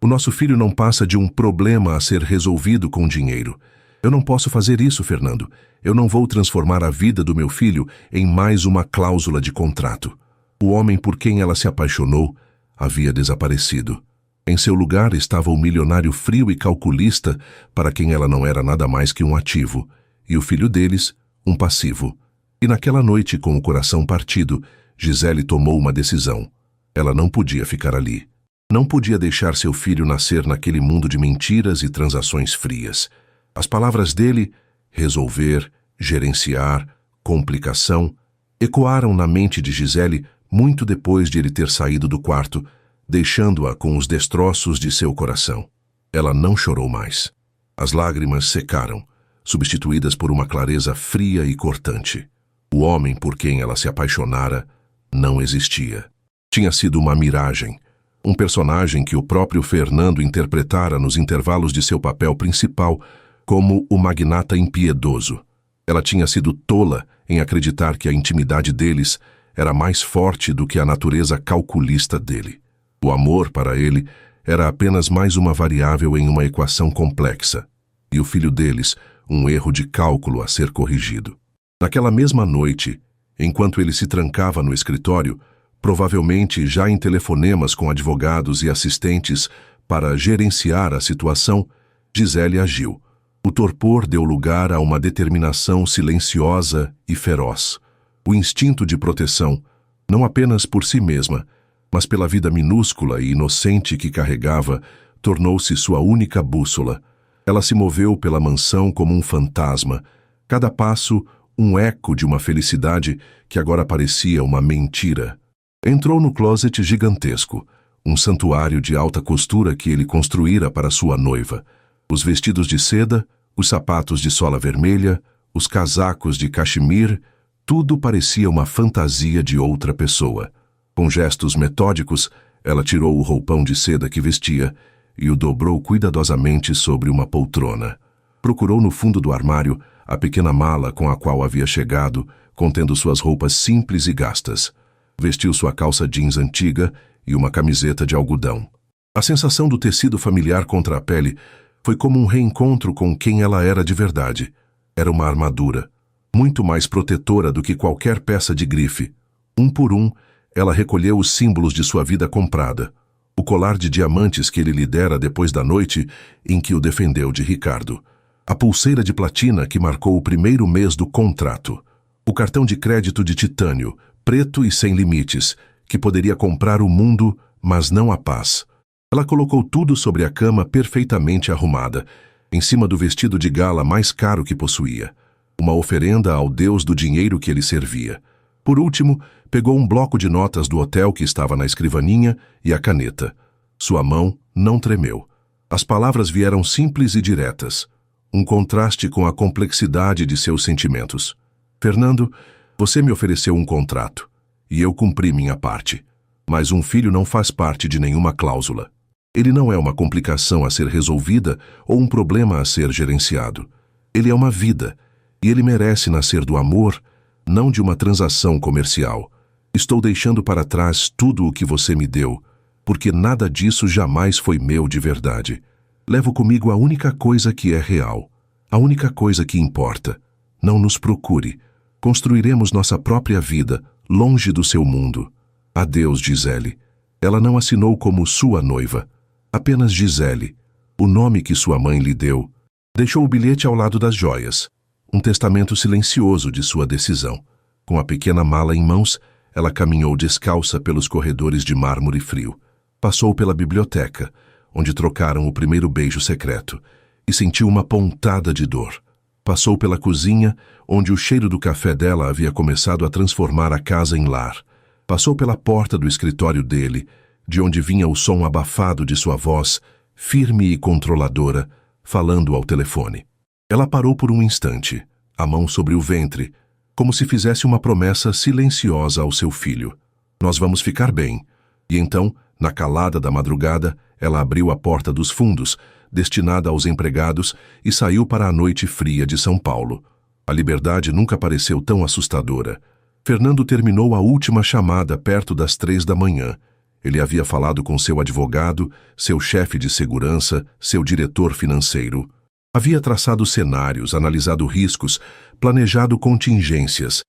O nosso filho não passa de um problema a ser resolvido com dinheiro. Eu não posso fazer isso, Fernando. Eu não vou transformar a vida do meu filho em mais uma cláusula de contrato. O homem por quem ela se apaixonou havia desaparecido. Em seu lugar estava o milionário frio e calculista para quem ela não era nada mais que um ativo, e o filho deles, um passivo. E naquela noite, com o coração partido, Gisele tomou uma decisão. Ela não podia ficar ali. Não podia deixar seu filho nascer naquele mundo de mentiras e transações frias. As palavras dele, resolver, gerenciar, complicação, ecoaram na mente de Gisele muito depois de ele ter saído do quarto, deixando-a com os destroços de seu coração. Ela não chorou mais. As lágrimas secaram, substituídas por uma clareza fria e cortante. O homem por quem ela se apaixonara não existia. Tinha sido uma miragem, um personagem que o próprio Fernando interpretara nos intervalos de seu papel principal como o magnata impiedoso. Ela tinha sido tola em acreditar que a intimidade deles era mais forte do que a natureza calculista dele. O amor, para ele, era apenas mais uma variável em uma equação complexa, e o filho deles, um erro de cálculo a ser corrigido. Naquela mesma noite, enquanto ele se trancava no escritório, provavelmente já em telefonemas com advogados e assistentes para gerenciar a situação, Gisele agiu. O torpor deu lugar a uma determinação silenciosa e feroz. O instinto de proteção, não apenas por si mesma, mas pela vida minúscula e inocente que carregava, tornou-se sua única bússola. Ela se moveu pela mansão como um fantasma, cada passo um eco de uma felicidade que agora parecia uma mentira. Entrou no closet gigantesco, um santuário de alta costura que ele construíra para sua noiva. Os vestidos de seda, os sapatos de sola vermelha, os casacos de cachemir, tudo parecia uma fantasia de outra pessoa. Com gestos metódicos, ela tirou o roupão de seda que vestia, e o dobrou cuidadosamente sobre uma poltrona. Procurou no fundo do armário a pequena mala com a qual havia chegado, contendo suas roupas simples e gastas. Vestiu sua calça jeans antiga e uma camiseta de algodão. A sensação do tecido familiar contra a pele foi como um reencontro com quem ela era de verdade. Era uma armadura, muito mais protetora do que qualquer peça de grife. Um por um, ela recolheu os símbolos de sua vida comprada. O colar de diamantes que ele lhe dera depois da noite em que o defendeu de Ricardo. A pulseira de platina que marcou o primeiro mês do contrato. O cartão de crédito de titânio, preto e sem limites, que poderia comprar o mundo, mas não a paz. Ela colocou tudo sobre a cama perfeitamente arrumada, em cima do vestido de gala mais caro que possuía. Uma oferenda ao deus do dinheiro que ele servia. Por último, pegou um bloco de notas do hotel que estava na escrivaninha e a caneta. Sua mão não tremeu. As palavras vieram simples e diretas. Um contraste com a complexidade de seus sentimentos. Fernando, você me ofereceu um contrato, e eu cumpri minha parte. Mas um filho não faz parte de nenhuma cláusula. Ele não é uma complicação a ser resolvida ou um problema a ser gerenciado. Ele é uma vida, e ele merece nascer do amor, não de uma transação comercial. Estou deixando para trás tudo o que você me deu, porque nada disso jamais foi meu de verdade. Levo comigo a única coisa que é real, a única coisa que importa. Não nos procure. Construiremos nossa própria vida, longe do seu mundo. Adeus, Gisele. Ela não assinou como sua noiva. Apenas Gisele, o nome que sua mãe lhe deu. Deixou o bilhete ao lado das joias. Um testamento silencioso de sua decisão. Com a pequena mala em mãos, ela caminhou descalça pelos corredores de mármore frio. Passou pela biblioteca, onde trocaram o primeiro beijo secreto, e sentiu uma pontada de dor. Passou pela cozinha, onde o cheiro do café dela havia começado a transformar a casa em lar. Passou pela porta do escritório dele, de onde vinha o som abafado de sua voz, firme e controladora, falando ao telefone. Ela parou por um instante, a mão sobre o ventre, como se fizesse uma promessa silenciosa ao seu filho. Nós vamos ficar bem. E então, na calada da madrugada, ela abriu a porta dos fundos, destinada aos empregados, e saiu para a noite fria de São Paulo. A liberdade nunca pareceu tão assustadora. Fernando terminou a última chamada perto das 3 da manhã. Ele havia falado com seu advogado, seu chefe de segurança, seu diretor financeiro. Havia traçado cenários, analisado riscos, planejado contingências.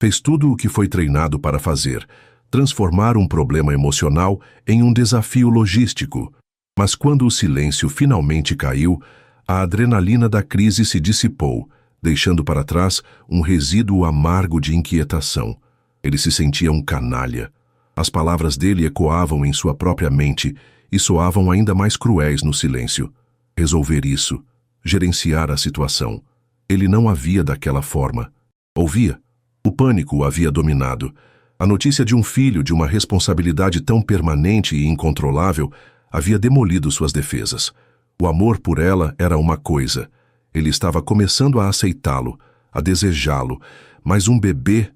Fez tudo o que foi treinado para fazer, transformar um problema emocional em um desafio logístico. Mas quando o silêncio finalmente caiu, a adrenalina da crise se dissipou, deixando para trás um resíduo amargo de inquietação. Ele se sentia um canalha. As palavras dele ecoavam em sua própria mente e soavam ainda mais cruéis no silêncio. Resolver isso, gerenciar a situação. Ele não a via daquela forma. Ouvia. O pânico o havia dominado. A notícia de um filho, de uma responsabilidade tão permanente e incontrolável, havia demolido suas defesas. O amor por ela era uma coisa. Ele estava começando a aceitá-lo, a desejá-lo, mas um bebê,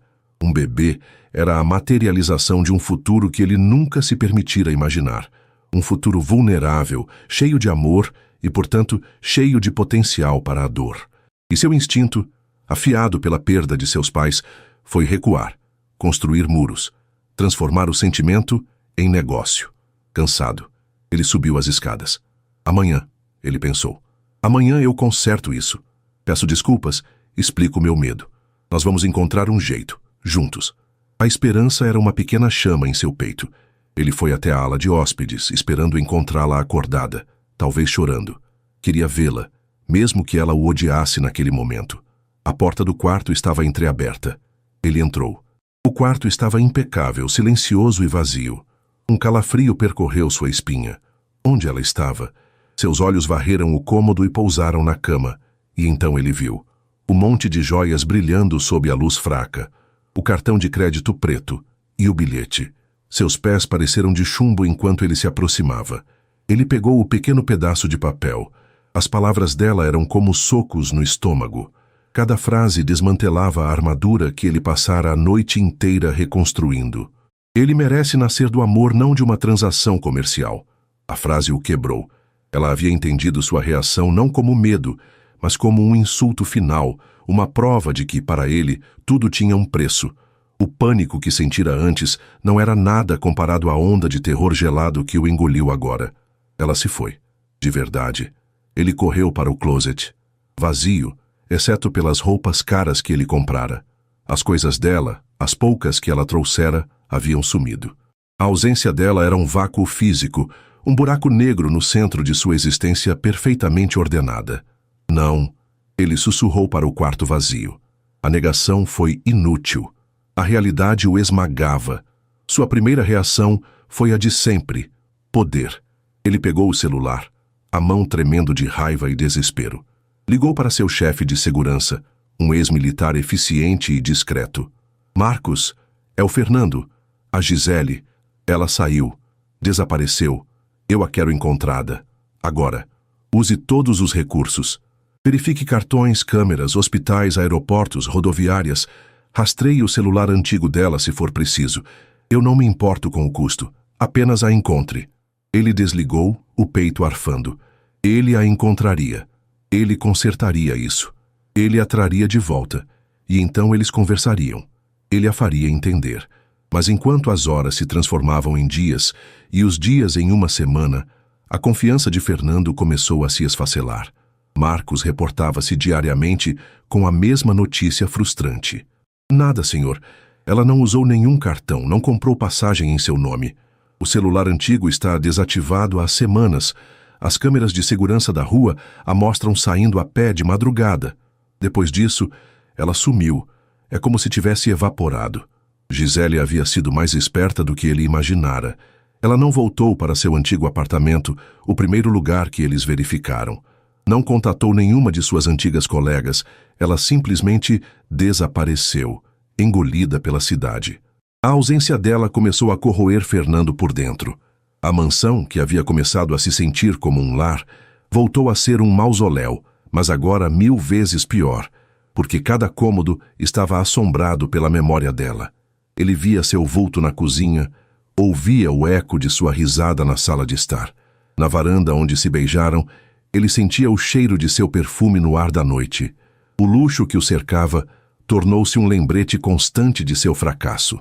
era a materialização de um futuro que ele nunca se permitira imaginar. Um futuro vulnerável, cheio de amor e, portanto, cheio de potencial para a dor. E seu instinto, afiado pela perda de seus pais, foi recuar, construir muros, transformar o sentimento em negócio. Cansado, ele subiu as escadas. Amanhã, ele pensou. Amanhã eu conserto isso. Peço desculpas, explico meu medo. Nós vamos encontrar um jeito, juntos. A esperança era uma pequena chama em seu peito. Ele foi até a ala de hóspedes, esperando encontrá-la acordada, talvez chorando. Queria vê-la, mesmo que ela o odiasse naquele momento. A porta do quarto estava entreaberta. Ele entrou. O quarto estava impecável, silencioso e vazio. Um calafrio percorreu sua espinha. Onde ela estava? Seus olhos varreram o cômodo e pousaram na cama. E então ele viu. O monte de joias brilhando sob a luz fraca. O cartão de crédito preto. E o bilhete. Seus pés pareceram de chumbo enquanto ele se aproximava. Ele pegou o pequeno pedaço de papel. As palavras dela eram como socos no estômago. Cada frase desmantelava a armadura que ele passara a noite inteira reconstruindo. Ele merece nascer do amor, não de uma transação comercial. A frase o quebrou. Ela havia entendido sua reação não como medo, mas como um insulto final, uma prova de que, para ele, tudo tinha um preço. O pânico que sentira antes não era nada comparado à onda de terror gelado que o engoliu agora. Ela se foi. De verdade. Ele correu para o closet. Vazio, exceto pelas roupas caras que ele comprara. As coisas dela, as poucas que ela trouxera, haviam sumido. A ausência dela era um vácuo físico, um buraco negro no centro de sua existência perfeitamente ordenada. Não, ele sussurrou para o quarto vazio. A negação foi inútil. A realidade o esmagava. Sua primeira reação foi a de sempre: poder. Ele pegou o celular, a mão tremendo de raiva e desespero. Ligou para seu chefe de segurança, um ex-militar eficiente e discreto. Marcos, é o Fernando. A Gisele. Ela saiu. Desapareceu. Eu a quero encontrada. Agora. Use todos os recursos. Verifique cartões, câmeras, hospitais, aeroportos, rodoviárias. Rastreie o celular antigo dela se for preciso. Eu não me importo com o custo. Apenas a encontre. Ele desligou, o peito arfando. Ele a encontraria. Ele consertaria isso. Ele a traria de volta. E então eles conversariam. Ele a faria entender. Mas enquanto as horas se transformavam em dias e os dias em uma semana, a confiança de Fernando começou a se esfacelar. Marcos reportava-se diariamente com a mesma notícia frustrante. Nada, senhor. Ela não usou nenhum cartão, não comprou passagem em seu nome. O celular antigo está desativado há semanas. As câmeras de segurança da rua a mostram saindo a pé de madrugada. Depois disso, ela sumiu. É como se tivesse evaporado. Gisele havia sido mais esperta do que ele imaginara. Ela não voltou para seu antigo apartamento, o primeiro lugar que eles verificaram. Não contatou nenhuma de suas antigas colegas. Ela simplesmente desapareceu, engolida pela cidade. A ausência dela começou a corroer Fernando por dentro. A mansão, que havia começado a se sentir como um lar, voltou a ser um mausoléu, mas agora 1000 vezes pior, porque cada cômodo estava assombrado pela memória dela. Ele via seu vulto na cozinha, ouvia o eco de sua risada na sala de estar. Na varanda onde se beijaram, ele sentia o cheiro de seu perfume no ar da noite. O luxo que o cercava tornou-se um lembrete constante de seu fracasso.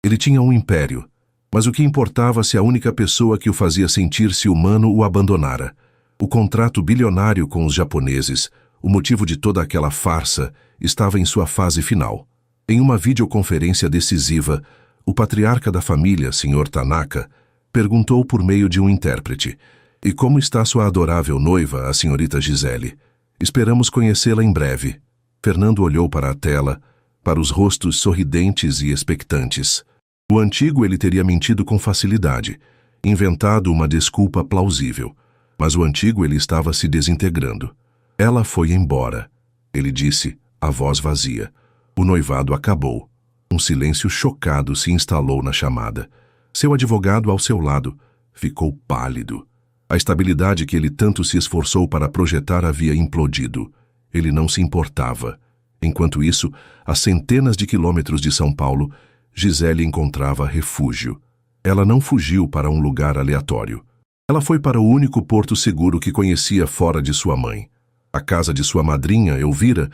Ele tinha um império, mas o que importava se a única pessoa que o fazia sentir-se humano o abandonara? O contrato bilionário com os japoneses, o motivo de toda aquela farsa, estava em sua fase final. Em uma videoconferência decisiva, o patriarca da família, Sr. Tanaka, perguntou por meio de um intérprete: "E como está sua adorável noiva, a senhorita Gisele? Esperamos conhecê-la em breve." Fernando olhou para a tela, para os rostos sorridentes e expectantes. O antigo ele teria mentido com facilidade, inventado uma desculpa plausível. Mas o antigo ele estava se desintegrando. Ela foi embora, ele disse, a voz vazia. O noivado acabou. Um silêncio chocado se instalou na chamada. Seu advogado ao seu lado ficou pálido. A estabilidade que ele tanto se esforçou para projetar havia implodido. Ele não se importava. Enquanto isso, a centenas de quilômetros de São Paulo, Gisele encontrava refúgio. Ela não fugiu para um lugar aleatório. Ela foi para o único porto seguro que conhecia fora de sua mãe. A casa de sua madrinha, Elvira,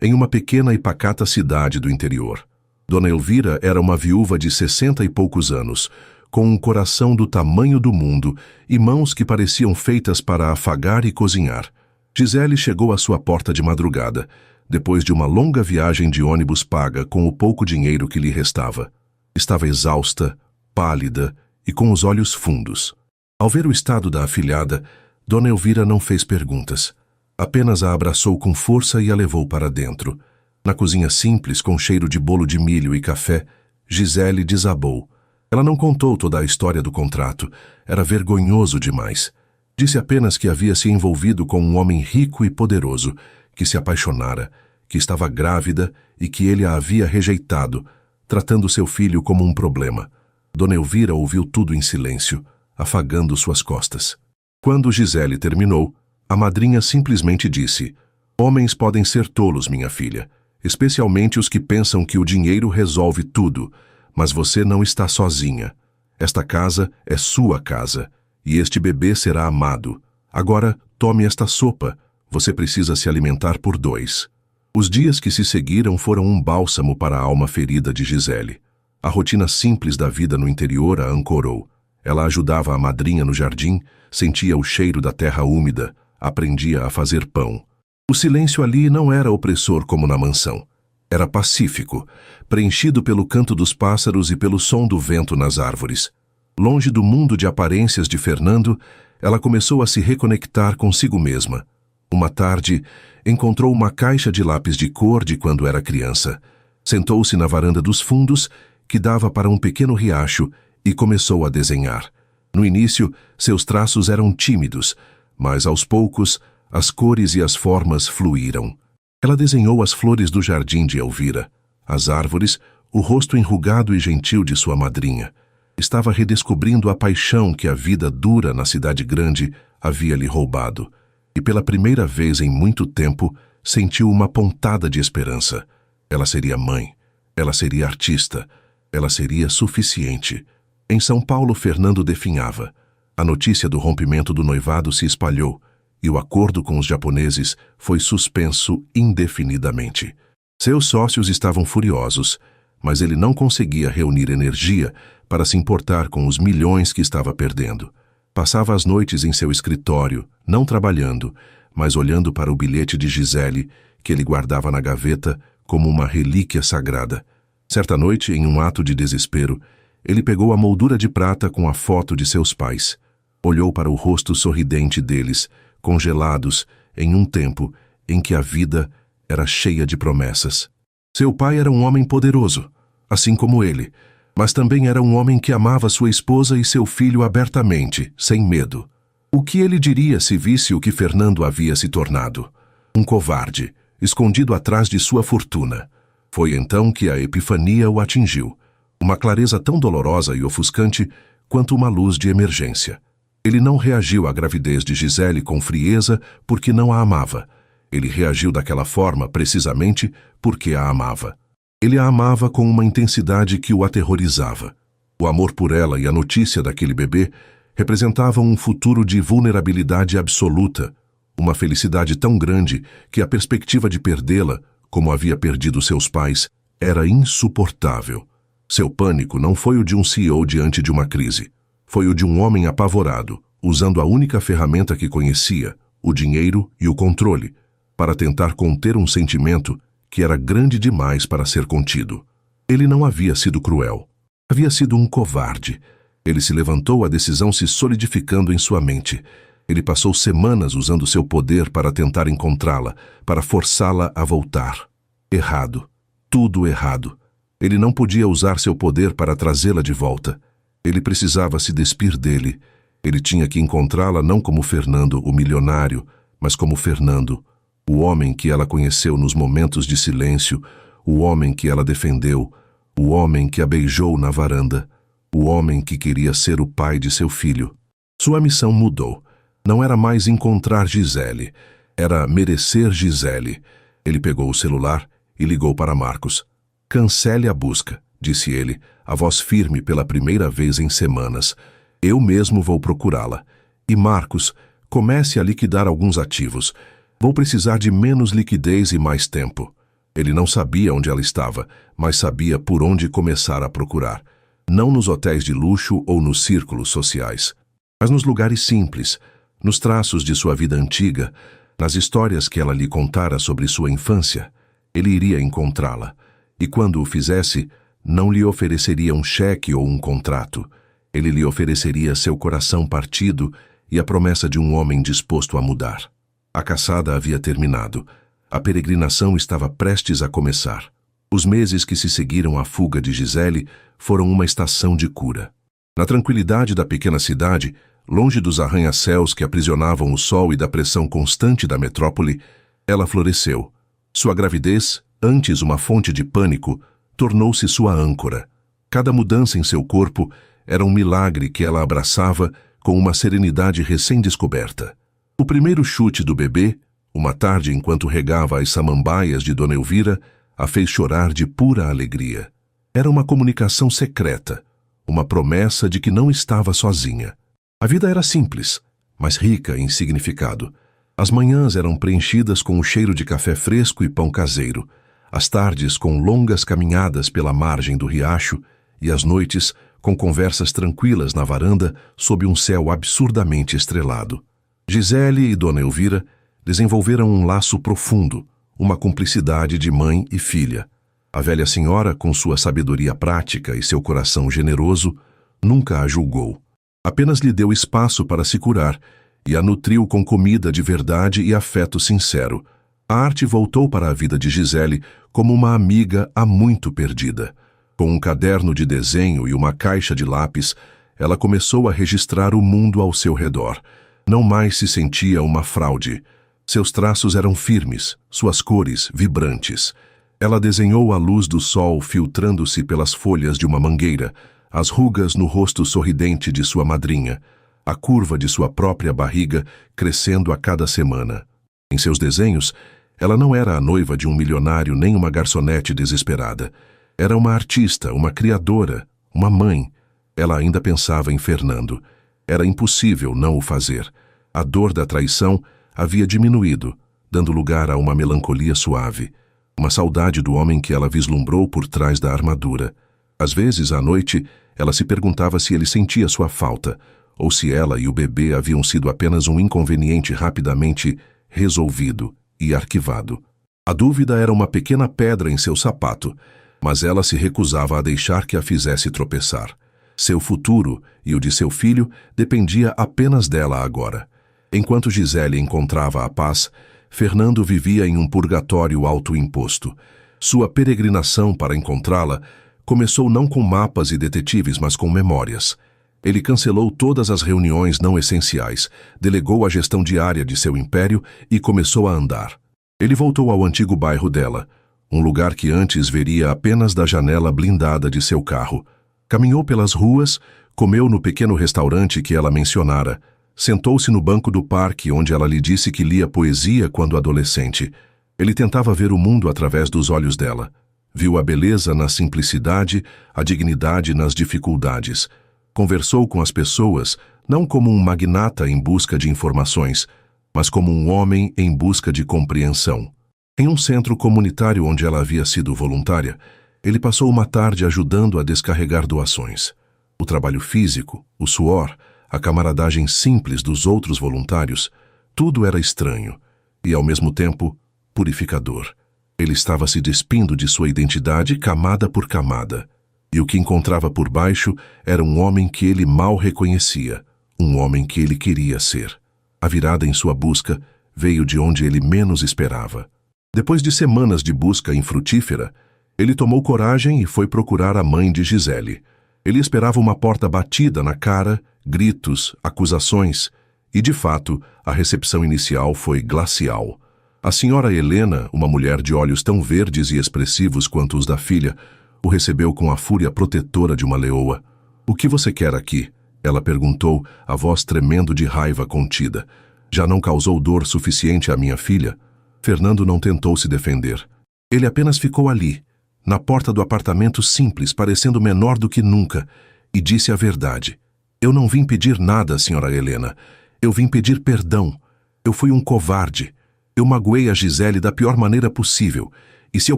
em uma pequena e pacata cidade do interior. Dona Elvira era uma viúva de 60 e poucos anos, com um coração do tamanho do mundo e mãos que pareciam feitas para afagar e cozinhar. Gisele chegou à sua porta de madrugada, depois de uma longa viagem de ônibus paga com o pouco dinheiro que lhe restava. Estava exausta, pálida e com os olhos fundos. Ao ver o estado da afilhada, Dona Elvira não fez perguntas. Apenas a abraçou com força e a levou para dentro. Na cozinha simples, com cheiro de bolo de milho e café, Gisele desabou. Ela não contou toda a história do contrato. Era vergonhoso demais. Disse apenas que havia se envolvido com um homem rico e poderoso, que se apaixonara, que estava grávida e que ele a havia rejeitado, tratando seu filho como um problema. Dona Elvira ouviu tudo em silêncio, afagando suas costas. Quando Gisele terminou, a madrinha simplesmente disse: "Homens podem ser tolos, minha filha, especialmente os que pensam que o dinheiro resolve tudo, mas você não está sozinha. Esta casa é sua casa, e este bebê será amado. Agora, tome esta sopa. Você precisa se alimentar por 2. Os dias que se seguiram foram um bálsamo para a alma ferida de Gisele. A rotina simples da vida no interior a ancorou. Ela ajudava a madrinha no jardim, sentia o cheiro da terra úmida, aprendia a fazer pão. O silêncio ali não era opressor como na mansão. Era pacífico, preenchido pelo canto dos pássaros e pelo som do vento nas árvores. Longe do mundo de aparências de Fernando, ela começou a se reconectar consigo mesma. Uma tarde, encontrou uma caixa de lápis de cor de quando era criança. Sentou-se na varanda dos fundos, que dava para um pequeno riacho, e começou a desenhar. No início, seus traços eram tímidos, mas aos poucos, as cores e as formas fluíram. Ela desenhou as flores do jardim de Elvira, as árvores, o rosto enrugado e gentil de sua madrinha. Estava redescobrindo a paixão que a vida dura na cidade grande havia lhe roubado. E pela primeira vez em muito tempo, sentiu uma pontada de esperança. Ela seria mãe, ela seria artista, ela seria suficiente. Em São Paulo, Fernando definhava. A notícia do rompimento do noivado se espalhou, e o acordo com os japoneses foi suspenso indefinidamente. Seus sócios estavam furiosos, mas ele não conseguia reunir energia para se importar com os milhões que estava perdendo. Passava as noites em seu escritório, não trabalhando, mas olhando para o bilhete de Gisele, que ele guardava na gaveta como uma relíquia sagrada. Certa noite, em um ato de desespero, ele pegou a moldura de prata com a foto de seus pais. Olhou para o rosto sorridente deles, congelados em um tempo em que a vida era cheia de promessas. Seu pai era um homem poderoso, assim como ele, mas também era um homem que amava sua esposa e seu filho abertamente, sem medo. O que ele diria se visse o que Fernando havia se tornado? Um covarde, escondido atrás de sua fortuna. Foi então que a epifania o atingiu, uma clareza tão dolorosa e ofuscante quanto uma luz de emergência. Ele não reagiu à gravidez de Gisele com frieza porque não a amava. Ele reagiu daquela forma precisamente porque a amava. Ele a amava com uma intensidade que o aterrorizava. O amor por ela e a notícia daquele bebê representavam um futuro de vulnerabilidade absoluta, uma felicidade tão grande que a perspectiva de perdê-la, como havia perdido seus pais, era insuportável. Seu pânico não foi o de um CEO diante de uma crise. Foi o de um homem apavorado, usando a única ferramenta que conhecia, o dinheiro e o controle, para tentar conter um sentimento que era grande demais para ser contido. Ele não havia sido cruel. Havia sido um covarde. Ele se levantou, a decisão se solidificando em sua mente. Ele passou semanas usando seu poder para tentar encontrá-la, para forçá-la a voltar. Errado. Tudo errado. Ele não podia usar seu poder para trazê-la de volta. Ele precisava se despir dele. Ele tinha que encontrá-la não como Fernando, o milionário, mas como Fernando, o homem que ela conheceu nos momentos de silêncio, o homem que ela defendeu, o homem que a beijou na varanda, o homem que queria ser o pai de seu filho. Sua missão mudou. Não era mais encontrar Gisele, era merecer Gisele. Ele pegou o celular e ligou para Marcos. "Cancele a busca", disse ele, a voz firme pela primeira vez em semanas. "Eu mesmo vou procurá-la. E Marcos, comece a liquidar alguns ativos. Vou precisar de menos liquidez e mais tempo." Ele não sabia onde ela estava, mas sabia por onde começar a procurar. Não nos hotéis de luxo ou nos círculos sociais, mas nos lugares simples, nos traços de sua vida antiga, nas histórias que ela lhe contara sobre sua infância. Ele iria encontrá-la, e quando o fizesse, não lhe ofereceria um cheque ou um contrato. Ele lhe ofereceria seu coração partido e a promessa de um homem disposto a mudar. A caçada havia terminado. A peregrinação estava prestes a começar. Os meses que se seguiram à fuga de Gisele foram uma estação de cura. Na tranquilidade da pequena cidade, longe dos arranha-céus que aprisionavam o sol e da pressão constante da metrópole, ela floresceu. Sua gravidez, antes uma fonte de pânico, tornou-se sua âncora. Cada mudança em seu corpo era um milagre que ela abraçava com uma serenidade recém-descoberta. O primeiro chute do bebê, uma tarde enquanto regava as samambaias de Dona Elvira, a fez chorar de pura alegria. Era uma comunicação secreta, uma promessa de que não estava sozinha. A vida era simples, mas rica em significado. As manhãs eram preenchidas com o cheiro de café fresco e pão caseiro, as tardes com longas caminhadas pela margem do riacho e as noites com conversas tranquilas na varanda sob um céu absurdamente estrelado. Gisele e Dona Elvira desenvolveram um laço profundo, uma cumplicidade de mãe e filha. A velha senhora, com sua sabedoria prática e seu coração generoso, nunca a julgou. Apenas lhe deu espaço para se curar e a nutriu com comida de verdade e afeto sincero. A arte voltou para a vida de Gisele como uma amiga há muito perdida. Com um caderno de desenho e uma caixa de lápis, ela começou a registrar o mundo ao seu redor. Não mais se sentia uma fraude. Seus traços eram firmes, suas cores vibrantes. Ela desenhou a luz do sol filtrando-se pelas folhas de uma mangueira, as rugas no rosto sorridente de sua madrinha, a curva de sua própria barriga crescendo a cada semana. Em seus desenhos, ela não era a noiva de um milionário nem uma garçonete desesperada. Era uma artista, uma criadora, uma mãe. Ela ainda pensava em Fernando. Era impossível não o fazer. A dor da traição havia diminuído, dando lugar a uma melancolia suave, uma saudade do homem que ela vislumbrou por trás da armadura. Às vezes, à noite, ela se perguntava se ele sentia sua falta, ou se ela e o bebê haviam sido apenas um inconveniente rapidamente resolvido e arquivado. A dúvida era uma pequena pedra em seu sapato, mas ela se recusava a deixar que a fizesse tropeçar. Seu futuro e o de seu filho dependia apenas dela agora. Enquanto Gisele encontrava a paz, Fernando vivia em um purgatório autoimposto. Sua peregrinação para encontrá-la começou não com mapas e detetives, mas com memórias. Ele cancelou todas as reuniões não essenciais, delegou a gestão diária de seu império e começou a andar. Ele voltou ao antigo bairro dela, um lugar que antes veria apenas da janela blindada de seu carro. Caminhou pelas ruas, comeu no pequeno restaurante que ela mencionara, sentou-se no banco do parque onde ela lhe disse que lia poesia quando adolescente. Ele tentava ver o mundo através dos olhos dela. Viu a beleza na simplicidade, a dignidade nas dificuldades. Conversou com as pessoas, não como um magnata em busca de informações, mas como um homem em busca de compreensão. Em um centro comunitário onde ela havia sido voluntária, ele passou uma tarde ajudando a descarregar doações. O trabalho físico, o suor, a camaradagem simples dos outros voluntários, tudo era estranho e, ao mesmo tempo, purificador. Ele estava se despindo de sua identidade camada por camada, e o que encontrava por baixo era um homem que ele mal reconhecia, um homem que ele queria ser. A virada em sua busca veio de onde ele menos esperava. Depois de semanas de busca infrutífera, ele tomou coragem e foi procurar a mãe de Gisele. Ele esperava uma porta batida na cara, gritos, acusações, e, de fato, a recepção inicial foi glacial. A senhora Helena, uma mulher de olhos tão verdes e expressivos quanto os da filha, o recebeu com a fúria protetora de uma leoa. "O que você quer aqui?" ela perguntou, a voz tremendo de raiva contida. "Já não causou dor suficiente à minha filha?" Fernando não tentou se defender. Ele apenas ficou ali, na porta do apartamento simples, parecendo menor do que nunca, e disse a verdade. "Eu não vim pedir nada, senhora Helena. Eu vim pedir perdão. Eu fui um covarde. Eu magoei a Gisele da pior maneira possível, e se eu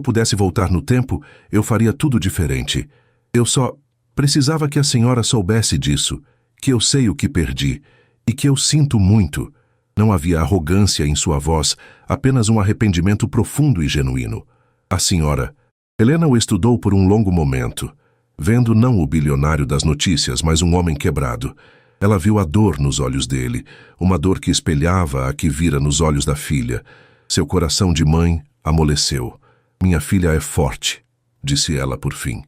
pudesse voltar no tempo, eu faria tudo diferente. Eu só precisava que a senhora soubesse disso, que eu sei o que perdi, e que eu sinto muito." Não havia arrogância em sua voz, apenas um arrependimento profundo e genuíno. A senhora Helena o estudou por um longo momento, vendo não o bilionário das notícias, mas um homem quebrado. Ela viu a dor nos olhos dele, uma dor que espelhava a que vira nos olhos da filha. Seu coração de mãe amoleceu. "Minha filha é forte", disse ela por fim.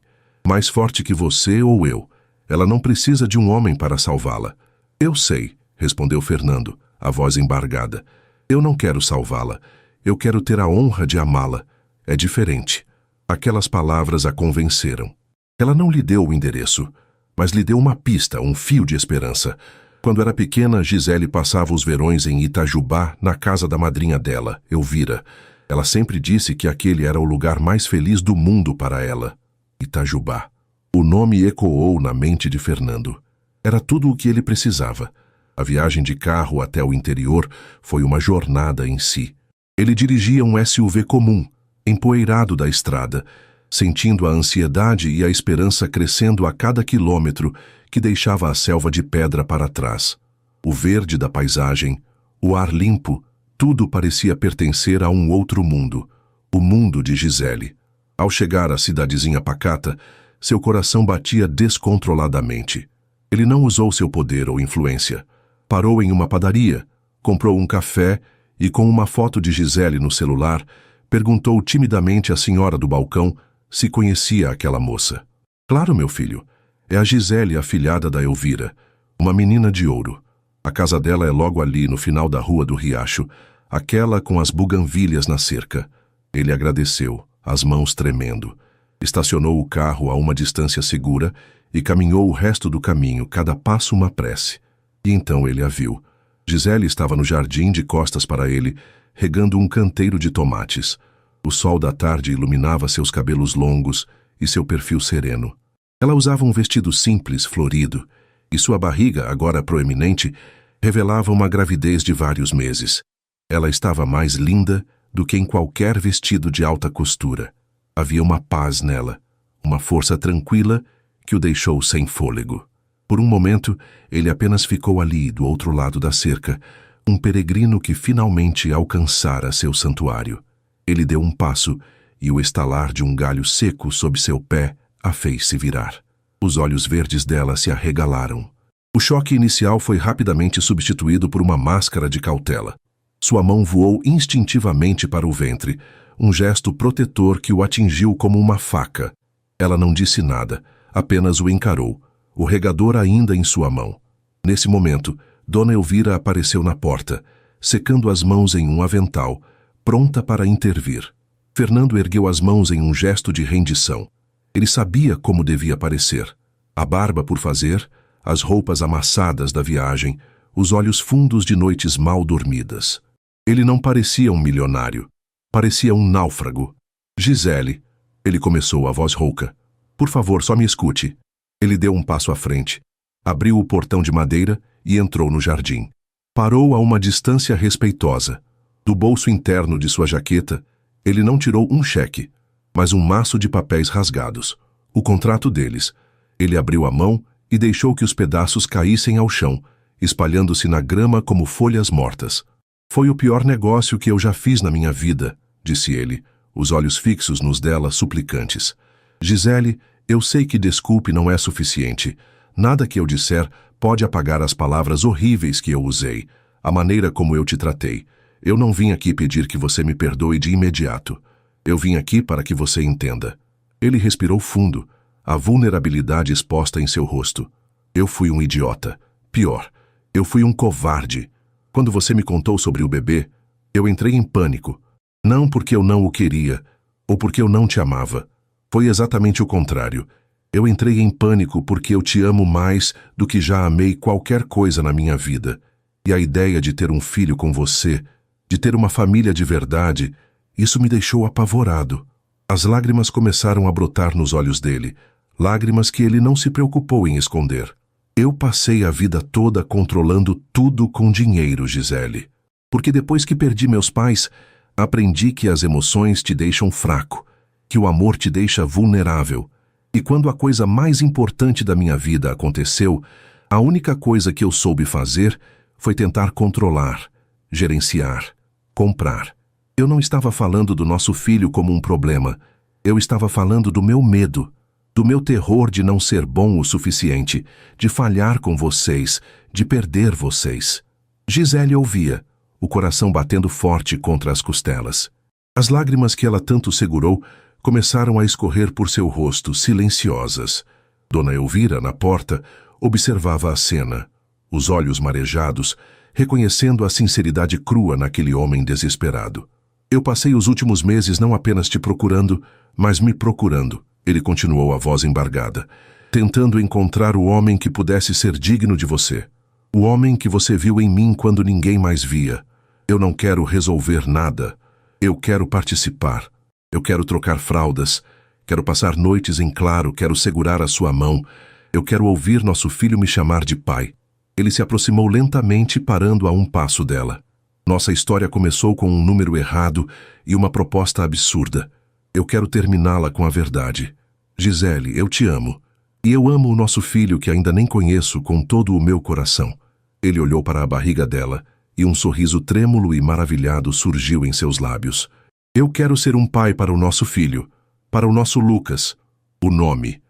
"Mais forte que você ou eu. Ela não precisa de um homem para salvá-la." "Eu sei", respondeu Fernando, a voz embargada. "Eu não quero salvá-la. Eu quero ter a honra de amá-la. É diferente." Aquelas palavras a convenceram. Ela não lhe deu o endereço, mas lhe deu uma pista, um fio de esperança. Quando era pequena, Gisele passava os verões em Itajubá, na casa da madrinha dela, Elvira. Ela sempre disse que aquele era o lugar mais feliz do mundo para ela. Itajubá. O nome ecoou na mente de Fernando. Era tudo o que ele precisava. A viagem de carro até o interior foi uma jornada em si. Ele dirigia um SUV comum, empoeirado da estrada, sentindo a ansiedade e a esperança crescendo a cada quilômetro que deixava a selva de pedra para trás. O verde da paisagem, o ar limpo, tudo parecia pertencer a um outro mundo, o mundo de Gisele. Ao chegar à cidadezinha pacata, seu coração batia descontroladamente. Ele não usou seu poder ou influência. Parou em uma padaria, comprou um café e, com uma foto de Gisele no celular, perguntou timidamente à senhora do balcão se conhecia aquela moça. Claro, meu filho. É a Gisele, afilhada da Elvira, uma menina de ouro. A casa dela é logo ali, no final da rua do Riacho, aquela com as buganvílias na cerca. Ele agradeceu, as mãos tremendo. Estacionou o carro a uma distância segura e caminhou o resto do caminho, cada passo uma prece. E então ele a viu. Gisele estava no jardim de costas para ele, regando um canteiro de tomates. O sol da tarde iluminava seus cabelos longos e seu perfil sereno. Ela usava um vestido simples, florido, e sua barriga, agora proeminente, revelava uma gravidez de vários meses. Ela estava mais linda do que em qualquer vestido de alta costura. Havia uma paz nela, uma força tranquila que o deixou sem fôlego. Por um momento, ele apenas ficou ali, do outro lado da cerca, um peregrino que finalmente alcançara seu santuário. Ele deu um passo e o estalar de um galho seco sob seu pé a fez se virar. Os olhos verdes dela se arregalaram. O choque inicial foi rapidamente substituído por uma máscara de cautela. Sua mão voou instintivamente para o ventre, um gesto protetor que o atingiu como uma faca. Ela não disse nada, apenas o encarou, o regador ainda em sua mão. Nesse momento, Dona Elvira apareceu na porta, secando as mãos em um avental, pronta para intervir. Fernando ergueu as mãos em um gesto de rendição. Ele sabia como devia parecer. A barba por fazer, as roupas amassadas da viagem, os olhos fundos de noites mal dormidas. Ele não parecia um milionário. Parecia um náufrago. Gisele, ele começou a voz rouca. Por favor, só me escute. Ele deu um passo à frente, abriu o portão de madeira e entrou no jardim. Parou a uma distância respeitosa. Do bolso interno de sua jaqueta, ele não tirou um cheque, mas um maço de papéis rasgados, o contrato deles. Ele abriu a mão e deixou que os pedaços caíssem ao chão, espalhando-se na grama como folhas mortas. Foi o pior negócio que eu já fiz na minha vida, disse ele, os olhos fixos nos dela suplicantes. Gisele, eu sei que desculpe não é suficiente. Nada que eu disser pode apagar as palavras horríveis que eu usei, a maneira como eu te tratei. Eu não vim aqui pedir que você me perdoe de imediato. Eu vim aqui para que você entenda. Ele respirou fundo, a vulnerabilidade exposta em seu rosto. Eu fui um idiota. Pior, eu fui um covarde. Quando você me contou sobre o bebê, eu entrei em pânico. Não porque eu não o queria, ou porque eu não te amava. Foi exatamente o contrário. Eu entrei em pânico porque eu te amo mais do que já amei qualquer coisa na minha vida. E a ideia de ter um filho com você, de ter uma família de verdade, isso me deixou apavorado. As lágrimas começaram a brotar nos olhos dele, lágrimas que ele não se preocupou em esconder. Eu passei a vida toda controlando tudo com dinheiro, Gisele. Porque depois que perdi meus pais, aprendi que as emoções te deixam fraco, que o amor te deixa vulnerável. E quando a coisa mais importante da minha vida aconteceu, a única coisa que eu soube fazer foi tentar controlar, gerenciar, comprar. Eu não estava falando do nosso filho como um problema. Eu estava falando do meu medo, do meu terror de não ser bom o suficiente, de falhar com vocês, de perder vocês. Gisele ouvia, o coração batendo forte contra as costelas. As lágrimas que ela tanto segurou começaram a escorrer por seu rosto, silenciosas. Dona Elvira, na porta, observava a cena, os olhos marejados, reconhecendo a sinceridade crua naquele homem desesperado. Eu passei os últimos meses não apenas te procurando, mas me procurando, ele continuou, a voz embargada, tentando encontrar o homem que pudesse ser digno de você. O homem que você viu em mim quando ninguém mais via. Eu não quero resolver nada. Eu quero participar. Eu quero trocar fraldas. Quero passar noites em claro. Quero segurar a sua mão. Eu quero ouvir nosso filho me chamar de pai. Ele se aproximou lentamente, parando a um passo dela. Nossa história começou com um número errado e uma proposta absurda. Eu quero terminá-la com a verdade. Gisele, eu te amo. E eu amo o nosso filho que ainda nem conheço com todo o meu coração. Ele olhou para a barriga dela e um sorriso trêmulo e maravilhado surgiu em seus lábios. Eu quero ser um pai para o nosso filho, para o nosso Lucas. O nome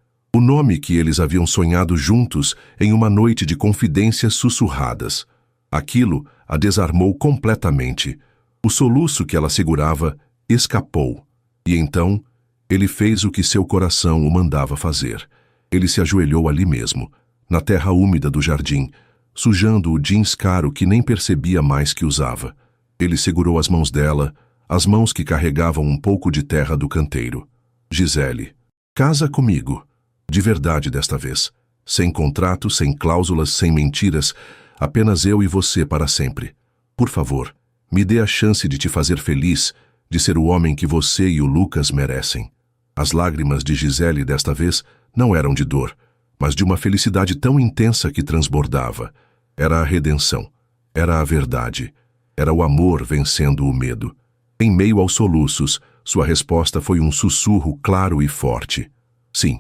que eles haviam sonhado juntos em uma noite de confidências sussurradas. Aquilo a desarmou completamente. O soluço que ela segurava escapou. E então, ele fez o que seu coração o mandava fazer. Ele se ajoelhou ali mesmo, na terra úmida do jardim, sujando o jeans caro que nem percebia mais que usava. Ele segurou as mãos dela, as mãos que carregavam um pouco de terra do canteiro. Gisele, casa comigo. De verdade desta vez. Sem contrato, sem cláusulas, sem mentiras, apenas eu e você para sempre. Por favor, me dê a chance de te fazer feliz, de ser o homem que você e o Lucas merecem. As lágrimas de Gisele desta vez não eram de dor, mas de uma felicidade tão intensa que transbordava. Era a redenção, era a verdade, era o amor vencendo o medo. Em meio aos soluços, sua resposta foi um sussurro claro e forte. Sim,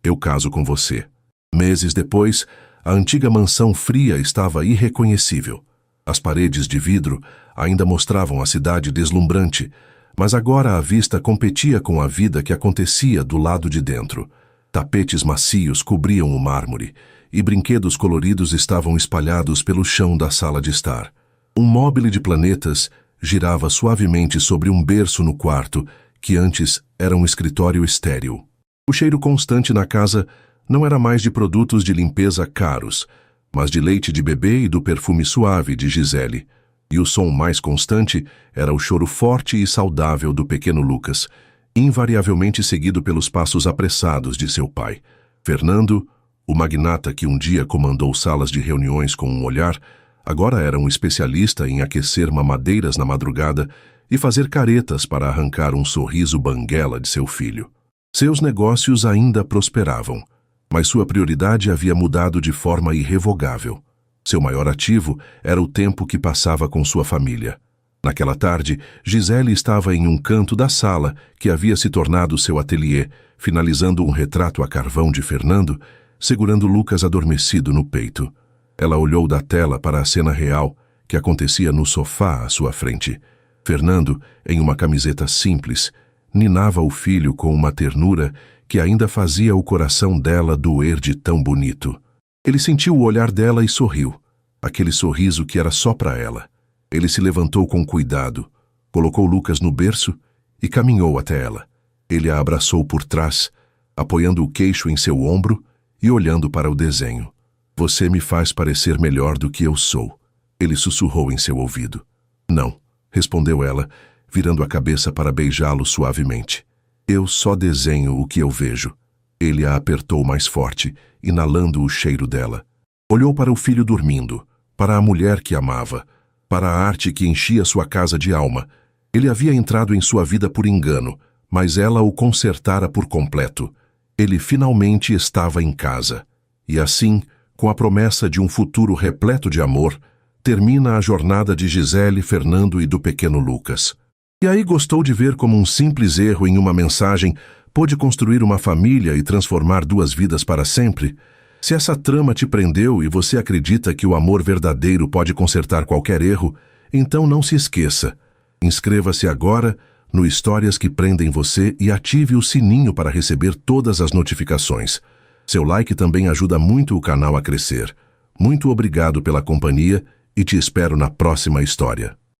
eu caso com você. Meses depois, a antiga mansão fria estava irreconhecível. As paredes de vidro ainda mostravam a cidade deslumbrante, mas agora a vista competia com a vida que acontecia do lado de dentro. Tapetes macios cobriam o mármore, e brinquedos coloridos estavam espalhados pelo chão da sala de estar. Um móbile de planetas girava suavemente sobre um berço no quarto, que antes era um escritório estéril. O cheiro constante na casa não era mais de produtos de limpeza caros, mas de leite de bebê e do perfume suave de Gisele. E o som mais constante era o choro forte e saudável do pequeno Lucas, invariavelmente seguido pelos passos apressados de seu pai. Fernando, o magnata que um dia comandou salas de reuniões com um olhar, agora era um especialista em aquecer mamadeiras na madrugada e fazer caretas para arrancar um sorriso banguela de seu filho. Seus negócios ainda prosperavam, mas sua prioridade havia mudado de forma irrevogável. Seu maior ativo era o tempo que passava com sua família. Naquela tarde, Gisele estava em um canto da sala que havia se tornado seu ateliê, finalizando um retrato a carvão de Fernando, segurando Lucas adormecido no peito. Ela olhou da tela para a cena real que acontecia no sofá à sua frente. Fernando, em uma camiseta simples, ninava o filho com uma ternura que ainda fazia o coração dela doer de tão bonito. Ele sentiu o olhar dela e sorriu, aquele sorriso que era só para ela. Ele se levantou com cuidado, colocou Lucas no berço e caminhou até ela. Ele a abraçou por trás, apoiando o queixo em seu ombro e olhando para o desenho. Você me faz parecer melhor do que eu sou, ele sussurrou em seu ouvido. Não, respondeu ela, virando a cabeça para beijá-lo suavemente. Eu só desenho o que eu vejo. Ele a apertou mais forte, inalando o cheiro dela. Olhou para o filho dormindo, para a mulher que amava, para a arte que enchia sua casa de alma. Ele havia entrado em sua vida por engano, mas ela o consertara por completo. Ele finalmente estava em casa. E assim, com a promessa de um futuro repleto de amor, termina a jornada de Gisele, Fernando e do pequeno Lucas. E aí gostou de ver como um simples erro em uma mensagem pôde construir uma família e transformar duas vidas para sempre? Se essa trama te prendeu e você acredita que o amor verdadeiro pode consertar qualquer erro, então não se esqueça. Inscreva-se agora no Histórias que Prendem Você e ative o sininho para receber todas as notificações. Seu like também ajuda muito o canal a crescer. Muito obrigado pela companhia e te espero na próxima história.